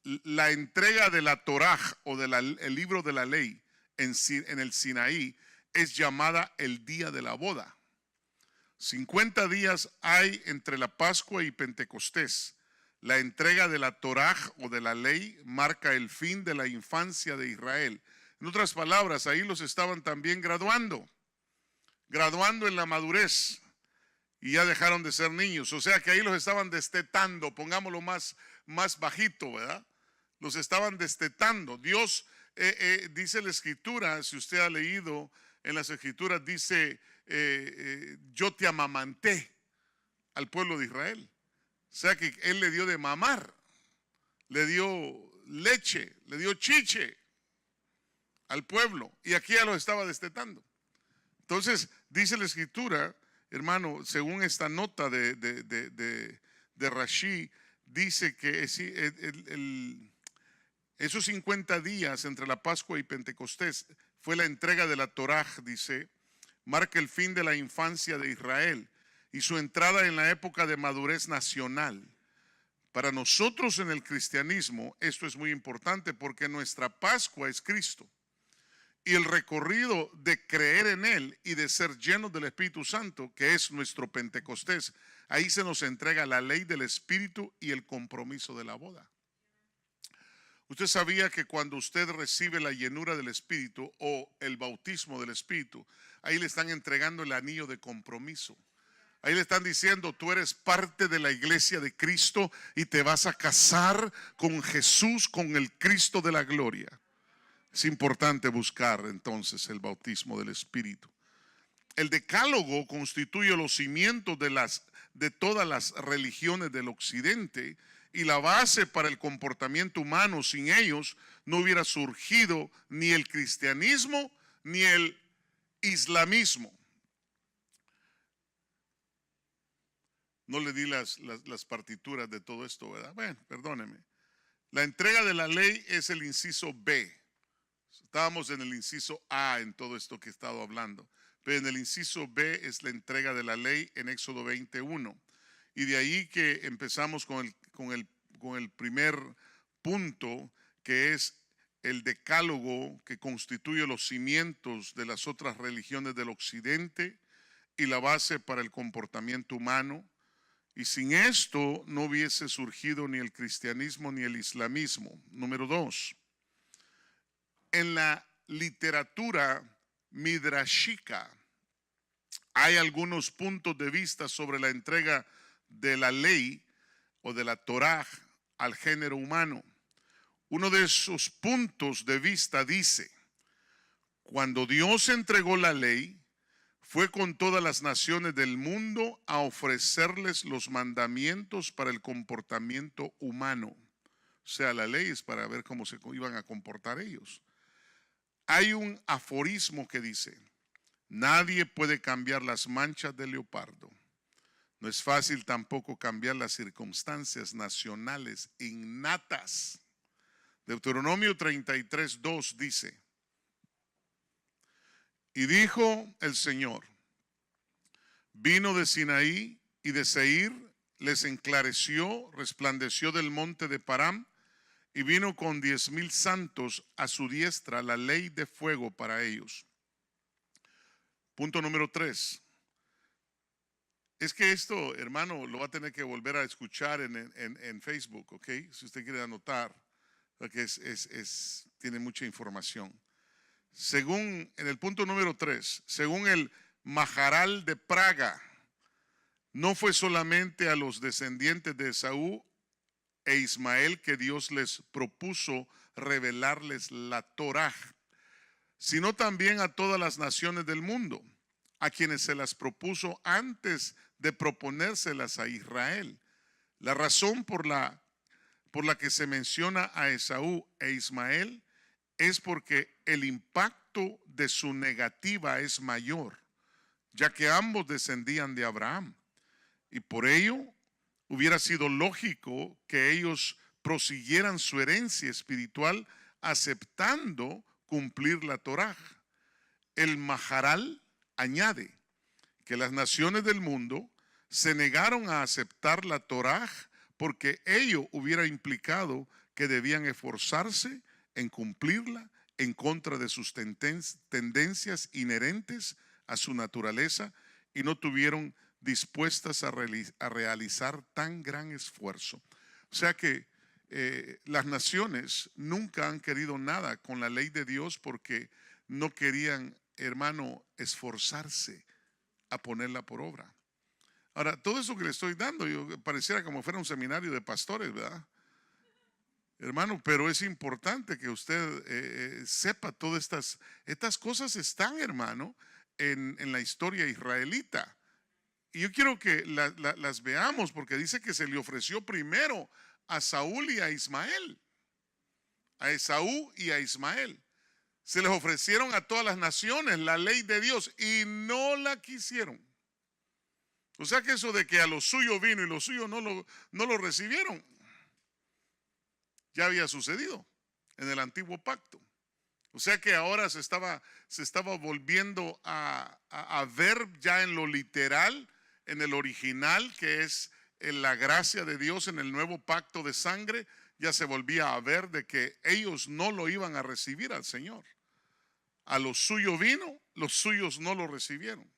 La entrega de la Torá o el libro de la ley en el Sinaí es llamada el día de la boda. 50 días hay entre la Pascua y Pentecostés. La entrega de la Torá o de la ley marca el fin de la infancia de Israel. En otras palabras, ahí los estaban también graduando en la madurez y ya dejaron de ser niños. O sea que ahí los estaban destetando, pongámoslo más bajito, ¿verdad? Los estaban destetando. Dios dice la Escritura, si usted ha leído en las Escrituras, dice, yo te amamanté al pueblo de Israel. O sea que Él le dio de mamar, le dio leche, le dio chiche al pueblo, y aquí ya lo estaba destetando. Entonces dice la Escritura, hermano, según esta nota de Rashi, dice que esos 50 días entre la Pascua y Pentecostés fue la entrega de la Torá, dice, marca el fin de la infancia de Israel y su entrada en la época de madurez nacional. Para nosotros en el cristianismo esto es muy importante porque nuestra Pascua es Cristo. Y el recorrido de creer en Él y de ser llenos del Espíritu Santo, que es nuestro Pentecostés, ahí se nos entrega la ley del Espíritu y el compromiso de la boda. Usted sabía que cuando usted recibe la llenura del Espíritu o el bautismo del Espíritu, ahí le están entregando el anillo de compromiso. Ahí le están diciendo, tú eres parte de la iglesia de Cristo y te vas a casar con Jesús, con el Cristo de la gloria. Es importante buscar entonces el bautismo del Espíritu. El decálogo constituye los cimientos de todas las religiones del occidente y la base para el comportamiento humano. Sin ellos no hubiera surgido ni el cristianismo ni el islamismo. No le di las partituras de todo esto, ¿verdad? Bueno, perdóneme. La entrega de la ley es el inciso B. Estábamos en el inciso A en todo esto que he estado hablando, pero en el inciso B es la entrega de la ley en Éxodo 21. Y de ahí que empezamos con el primer punto, que es el decálogo que constituye los cimientos de las otras religiones del occidente y la base para el comportamiento humano. Y sin esto no hubiese surgido ni el cristianismo ni el islamismo. Número 2. En la literatura midrashica hay algunos puntos de vista sobre la entrega de la ley o de la Torá al género humano. Uno de esos puntos de vista dice, cuando Dios entregó la ley, fue con todas las naciones del mundo a ofrecerles los mandamientos para el comportamiento humano. O sea, la ley es para ver cómo se iban a comportar ellos. Hay un aforismo que dice, nadie puede cambiar las manchas del leopardo. No es fácil tampoco cambiar las circunstancias nacionales innatas. Deuteronomio 33:2 dice, y dijo el Señor, vino de Sinaí y de Seir, les enclareció, resplandeció del monte de Param, y vino con 10,000 santos a su diestra, la ley de fuego para ellos. Punto número 3. Es que esto, hermano, lo va a tener que volver a escuchar en Facebook, ¿ok? Si usted quiere anotar, porque tiene mucha información. Según, en el punto número 3, según el Maharal de Praga, no fue solamente a los descendientes de Esaú e Ismael que Dios les propuso revelarles la Torá, sino también a todas las naciones del mundo, a quienes se las propuso antes de proponérselas a Israel. La razón por la que se menciona a Esaú e Ismael es porque el impacto de su negativa es mayor, ya que ambos descendían de Abraham. Y por ello hubiera sido lógico que ellos prosiguieran su herencia espiritual aceptando cumplir la Torá. El Maharal añade que las naciones del mundo se negaron a aceptar la Torá porque ello hubiera implicado que debían esforzarse en cumplirla en contra de sus tendencias inherentes a su naturaleza y no tuvieron dispuestas a realizar tan gran esfuerzo. O sea que las naciones nunca han querido nada con la ley de Dios porque no querían, hermano, esforzarse a ponerla por obra. Ahora, todo eso que le estoy dando, yo pareciera como fuera un seminario de pastores, ¿verdad? Hermano, pero es importante que usted sepa todas estas cosas están, hermano, en la historia israelita. Y yo quiero que las veamos porque dice que se le ofreció primero a Saúl y a Ismael, a Esaú y a Ismael. Se les ofrecieron a todas las naciones la ley de Dios y no la quisieron. O sea que eso de que a lo suyo vino y lo suyo no lo recibieron, ya había sucedido en el antiguo pacto. O sea que ahora se estaba volviendo a ver ya en lo literal, en el original, que es en la gracia de Dios en el nuevo pacto de sangre, ya se volvía a ver de que ellos no lo iban a recibir al Señor. A lo suyo vino, los suyos no lo recibieron,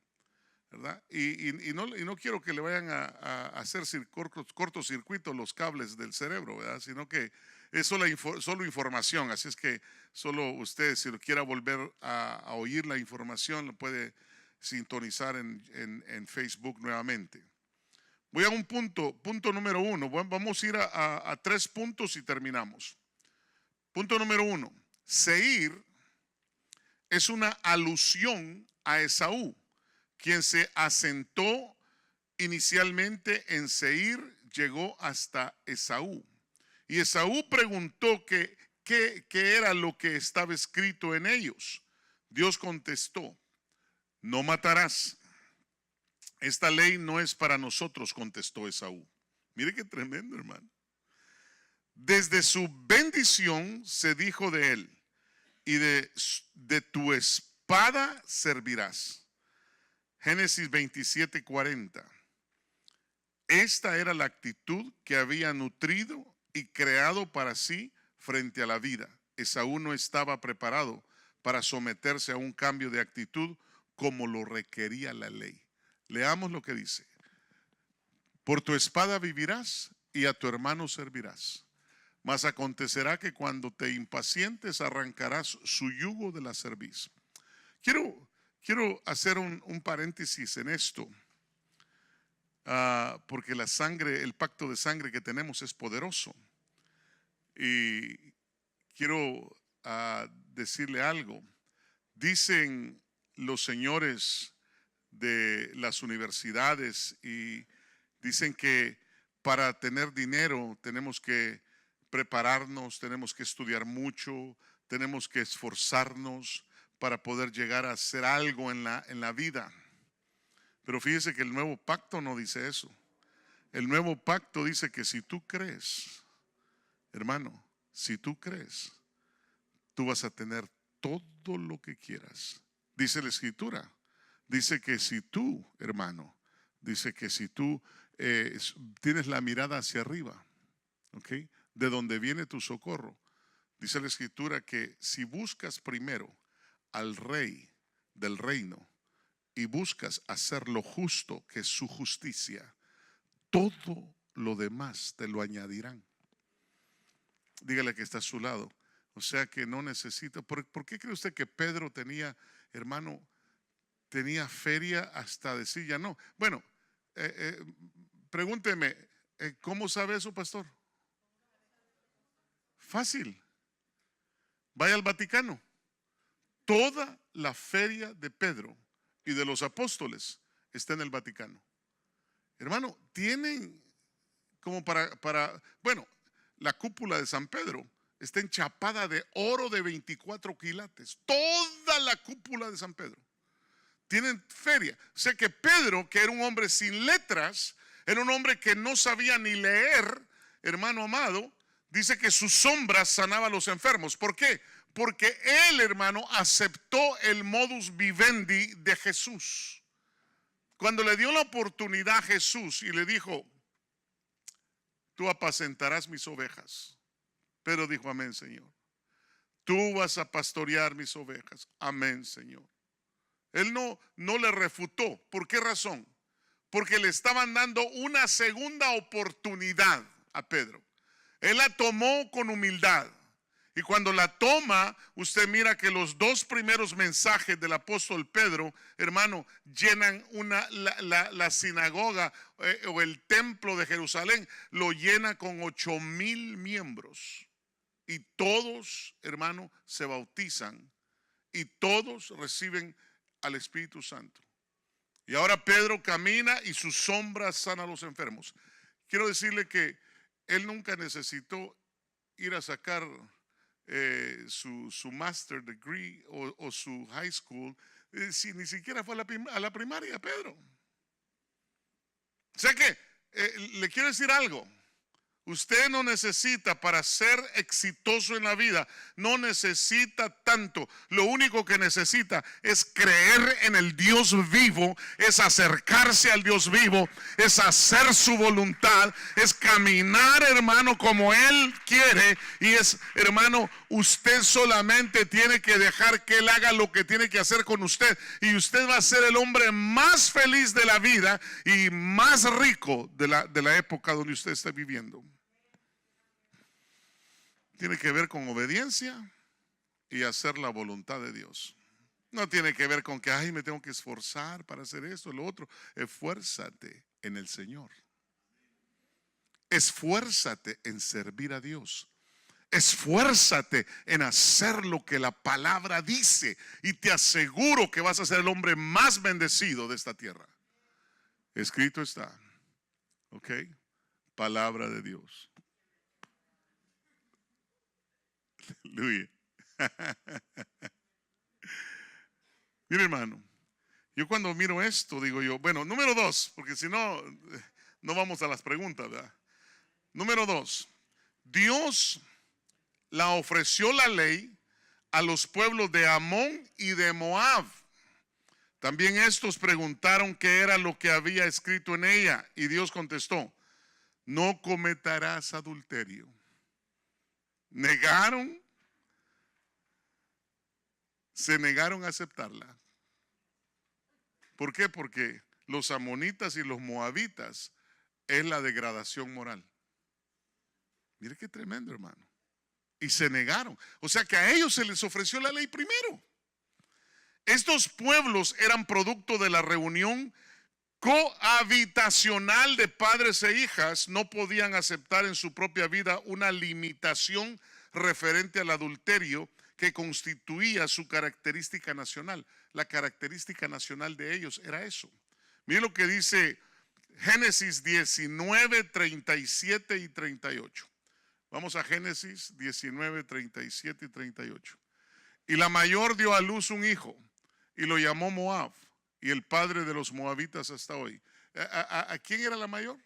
¿verdad? Y no quiero que le vayan a hacer cortocircuito los cables del cerebro, ¿verdad? Sino que es solo información, así es que solo usted, si lo quiera volver a oír la información, lo puede sintonizar en Facebook nuevamente. Voy a un punto número 1. Vamos a ir a 3 puntos y terminamos. Punto número 1. Seir es una alusión a Esaú, quien se asentó inicialmente en Seir, llegó hasta Esaú. Y Esaú preguntó qué era lo que estaba escrito en ellos. Dios contestó: no matarás. Esta ley no es para nosotros, contestó Esaú. Mire qué tremendo, hermano. Desde su bendición se dijo de él, y de tu espada servirás. Génesis 27:40. Esta era la actitud que había nutrido y creado para sí frente a la vida. Esaú no estaba preparado para someterse a un cambio de actitud como lo requería la ley. Leamos lo que dice: por tu espada vivirás y a tu hermano servirás. Mas acontecerá que cuando te impacientes arrancarás su yugo de la cerviz. Quiero hacer un paréntesis en esto, porque el pacto de sangre que tenemos es poderoso. Y quiero decirle algo. Dicen los señores de las universidades y dicen que para tener dinero tenemos que prepararnos, tenemos que estudiar mucho, tenemos que esforzarnos para poder llegar a hacer algo en la vida. Pero fíjese que el nuevo pacto no dice eso. El nuevo pacto dice que si tú crees, hermano, si tú crees, tú vas a tener todo lo que quieras. Dice la Escritura, dice que si tú, hermano, dice que si tú tienes la mirada hacia arriba, ¿ok? De donde viene tu socorro. Dice la Escritura que si buscas primero al Rey del reino y buscas hacer lo justo, que es su justicia, todo lo demás te lo añadirán. Dígale que está a su lado. O sea que no necesita. ¿Por qué cree usted que Pedro tenía, hermano, tenía feria hasta decir ya no? Bueno, pregúnteme, ¿cómo sabe eso, pastor? Fácil. Vaya al Vaticano. Toda la feria de Pedro y de los apóstoles está en el Vaticano. Hermano, tienen como bueno, la cúpula de San Pedro está enchapada de oro de 24 quilates. Toda la cúpula de San Pedro. Tienen feria. O sea que Pedro, que era un hombre sin letras, era un hombre que no sabía ni leer, hermano amado, dice que su sombra sanaba a los enfermos. ¿Por qué? Porque él, hermano, aceptó el modus vivendi de Jesús. Cuando le dio la oportunidad a Jesús y le dijo, tú apacentarás mis ovejas. Pedro dijo, amén, Señor. Tú vas a pastorear mis ovejas. Amén, Señor. Él no le refutó. ¿Por qué razón? Porque le estaban dando una segunda oportunidad a Pedro. Él la tomó con humildad. Y cuando la toma, usted mira que los dos primeros mensajes del apóstol Pedro, hermano, llenan la sinagoga o el templo de Jerusalén, lo llena con 8,000 miembros. Y todos, hermano, se bautizan y todos reciben al Espíritu Santo. Y ahora Pedro camina y su sombra sana a los enfermos. Quiero decirle que él nunca necesitó ir a sacar su master degree o su high school, si ni siquiera fue a la primaria, Pedro. O sea que le quiero decir algo. Usted no necesita, para ser exitoso en la vida, no necesita tanto. Lo único que necesita es creer en el Dios vivo, es acercarse al Dios vivo, es hacer su voluntad, es caminar, hermano, como Él quiere. Y es, hermano, usted solamente tiene que dejar que Él haga lo que tiene que hacer con usted. Y usted va a ser el hombre más feliz de la vida y más rico de la época donde usted está viviendo. Tiene que ver con obediencia y hacer la voluntad de Dios. No tiene que ver con que, ay, me tengo que esforzar para hacer esto, lo otro. Esfuérzate en el Señor. Esfuérzate en servir a Dios. Esfuérzate en hacer lo que la palabra dice. Y te aseguro que vas a ser el hombre más bendecido de esta tierra. Escrito está. ¿Ok? Palabra de Dios. Aleluya. Mire, hermano, yo cuando miro esto digo yo, bueno, número 2, porque si no, no vamos a las preguntas, ¿verdad? Número 2, Dios la ofreció la ley a los pueblos de Amón y de Moab. También estos preguntaron qué era lo que había escrito en ella, y Dios contestó, no cometerás adulterio. Se negaron a aceptarla. ¿Por qué? Porque los amonitas y los moabitas es la degradación moral. Mire qué tremendo, hermano. Y se negaron. O sea que a ellos se les ofreció la ley primero. Estos pueblos eran producto de la reunión cohabitacional de padres e hijas. No podían aceptar en su propia vida una limitación referente al adulterio que constituía su característica nacional. La característica nacional de ellos era eso. Mire lo que dice Génesis 19, 37 y 38. Vamos a Génesis 19, 37 y 38. Y la mayor dio a luz un hijo y lo llamó Moab, y el padre de los moabitas hasta hoy. ¿A quién era la mayor?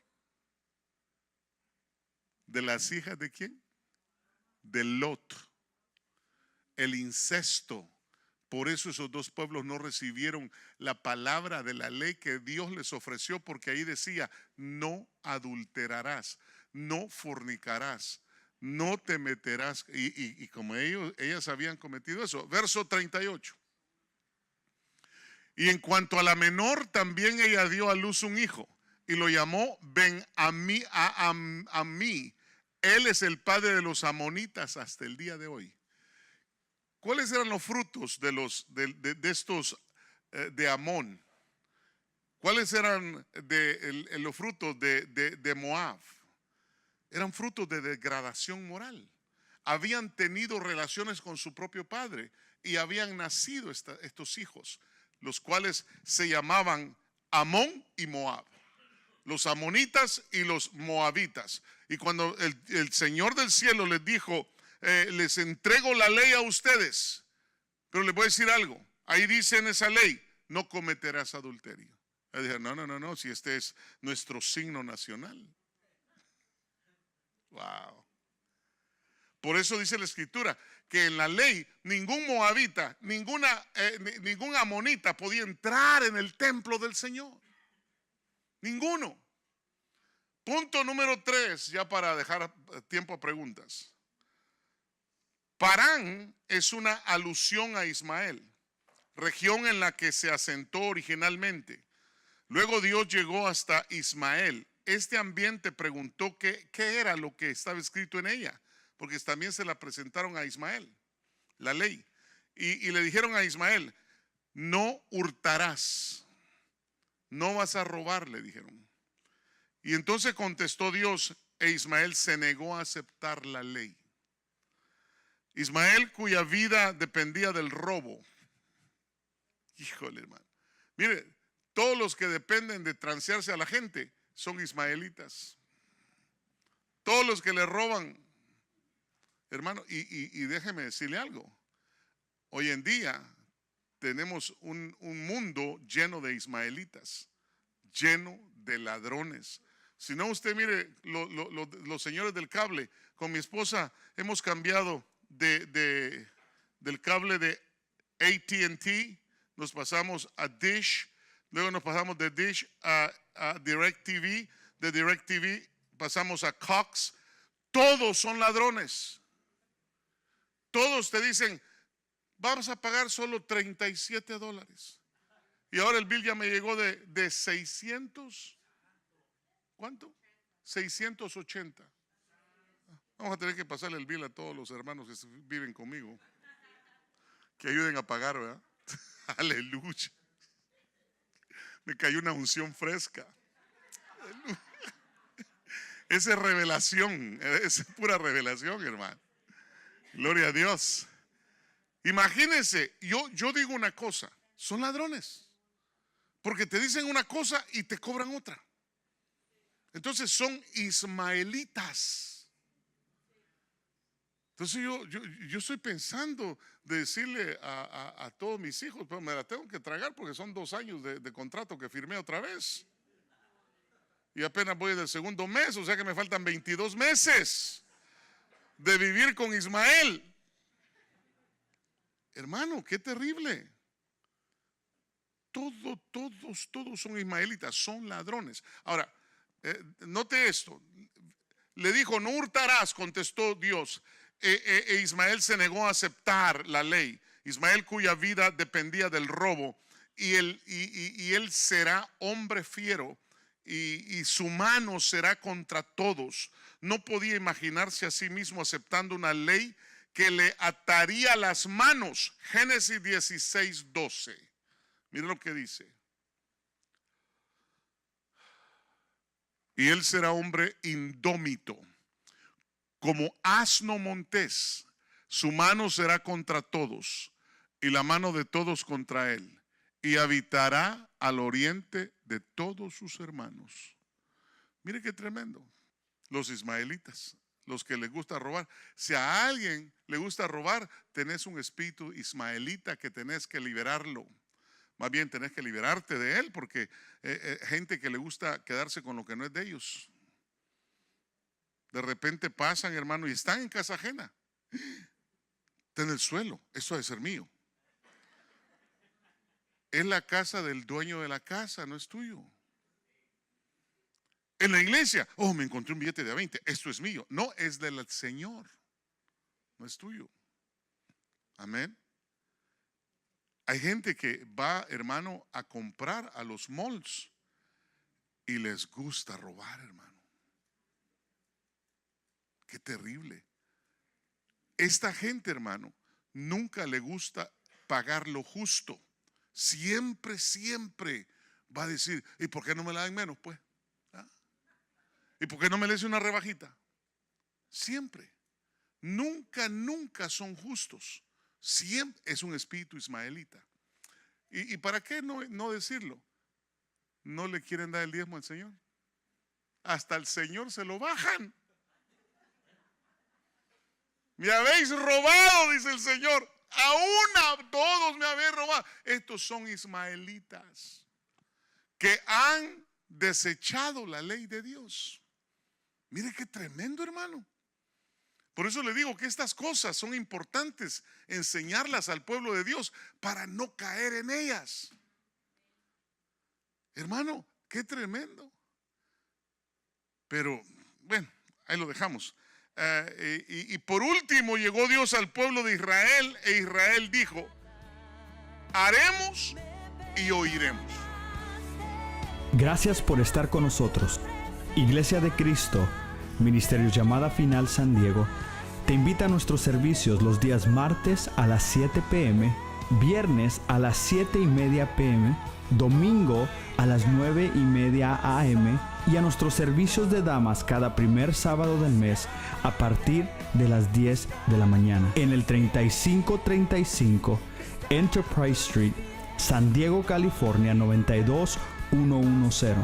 ¿De las hijas de quién? De Lot. El incesto. Por eso esos dos pueblos no recibieron la palabra de la ley que Dios les ofreció, porque ahí decía, no adulterarás, no fornicarás, no te meterás. Y como ellas habían cometido eso. Verso 38. Y en cuanto a la menor, también ella dio a luz un hijo y lo llamó Ben-Ammi. Él es el padre de los amonitas hasta el día de hoy. ¿Cuáles eran los frutos de estos de Amón? ¿Cuáles eran los frutos de Moab? Eran frutos de degradación moral. habían tenido relaciones con su propio padre y habían nacido estos hijos, los cuales se llamaban Amón y Moab, los amonitas y los moabitas. Y cuando el Señor del cielo les dijo, les entrego la ley a ustedes, pero les voy a decir algo, ahí dice en esa ley, no cometerás adulterio. Él dijo, no, si este es nuestro signo nacional. Wow. Por eso dice la escritura que en la ley ningún moabita, ningún amonita podía entrar en el templo del Señor. Ninguno. Punto número 3, ya para dejar tiempo a preguntas. Parán es una alusión a Ismael, región en la que se asentó originalmente. Luego Dios llegó hasta Ismael. Este ambiente preguntó qué era lo que estaba escrito en ella, porque también se la presentaron a Ismael, la ley. Y le dijeron a Ismael, no hurtarás, no vas a robar, le dijeron. Y entonces contestó Dios e Ismael se negó a aceptar la ley. Ismael, cuya vida dependía del robo. Híjole, hermano. Mire, todos los que dependen de transearse a la gente son ismaelitas. Todos los que le roban, hermano, y déjeme decirle algo. Hoy en día tenemos un mundo lleno de ismaelitas, lleno de ladrones. Si no, usted mire los señores del cable. Con mi esposa hemos cambiado del cable de AT&T, nos pasamos a Dish, luego nos pasamos de Dish a DirecTV, de DirecTV pasamos a Cox. Todos son ladrones. Todos te dicen, vamos a pagar solo $37. Y ahora el bill ya me llegó de 600. ¿Cuánto? 680. Vamos a tener que pasarle el bill a todos los hermanos que viven conmigo, que ayuden a pagar, ¿verdad? Aleluya. Me cayó una unción fresca. Aleluya. Esa es revelación, es pura revelación, hermano. Gloria a Dios. Imagínense, yo digo una cosa, son ladrones, porque te dicen una cosa y te cobran otra. Entonces son ismaelitas. Entonces yo estoy pensando de decirle a todos mis hijos, pero me la tengo que tragar porque son 2 años de contrato que firmé otra vez. Y apenas voy del segundo mes, o sea que me faltan 22 meses de vivir con Ismael. Hermano, qué terrible. Todos son ismaelitas, son ladrones. Ahora, note esto. Le dijo, no hurtarás, contestó Dios. Ismael se negó a aceptar la ley. Ismael, cuya vida dependía del robo, y él será hombre fiero, y su mano será contra todos. No podía imaginarse a sí mismo aceptando una ley que le ataría las manos. Génesis 16:12. Miren lo que dice. Y él será hombre indómito, como asno montés. Su mano será contra todos, y la mano de todos contra él. Y habitará al oriente de todos sus hermanos. Mire qué tremendo. Los ismaelitas, los que les gusta robar. Si a alguien le gusta robar, tenés un espíritu ismaelita que tenés que liberarlo. Más bien tenés que liberarte de él, porque gente que le gusta quedarse con lo que no es de ellos. De repente pasan, hermano, y están en casa ajena. Está en el suelo, eso debe ser mío. Es la casa del dueño de la casa, no es tuyo. En la iglesia, oh, me encontré un billete de 20, esto es mío. No, es del Señor, no es tuyo. Amén. Hay gente que va, hermano, a comprar a los malls y les gusta robar, hermano. Qué terrible. Esta gente, hermano, nunca le gusta pagar lo justo. Siempre va a decir, ¿y por qué no me la dan menos, pues? ¿Ah? ¿Y por qué no me le hace una rebajita? Siempre. nunca son justos. Siempre es un espíritu ismaelita. ¿Y para qué no decirlo? No le quieren dar el diezmo al Señor. Hasta el Señor se lo bajan. Me habéis robado, dice el Señor. Aún a todos me habéis robado. Estos son ismaelitas que han desechado la ley de Dios. Mire qué tremendo, hermano. Por eso le digo que estas cosas son importantes enseñarlas al pueblo de Dios para no caer en ellas. Hermano, qué tremendo. Pero bueno, ahí lo dejamos. Y por último llegó Dios al pueblo de Israel e Israel dijo: haremos y oiremos. Gracias por estar con nosotros. Iglesia de Cristo, Ministerio Llamada Final San Diego, te invita a nuestros servicios los días martes a las 7 p.m., viernes a las 7:30 p.m., domingo a las 9:30 a.m. y a nuestros servicios de damas cada primer sábado del mes a partir de las 10 de la mañana. En el 3535 Enterprise Street, San Diego, California 92110.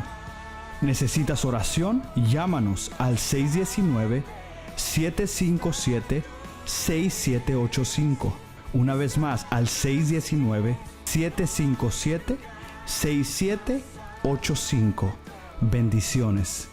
¿Necesitas oración? Llámanos al 619-757-6785. Una vez más, al 619-757-6785. Bendiciones.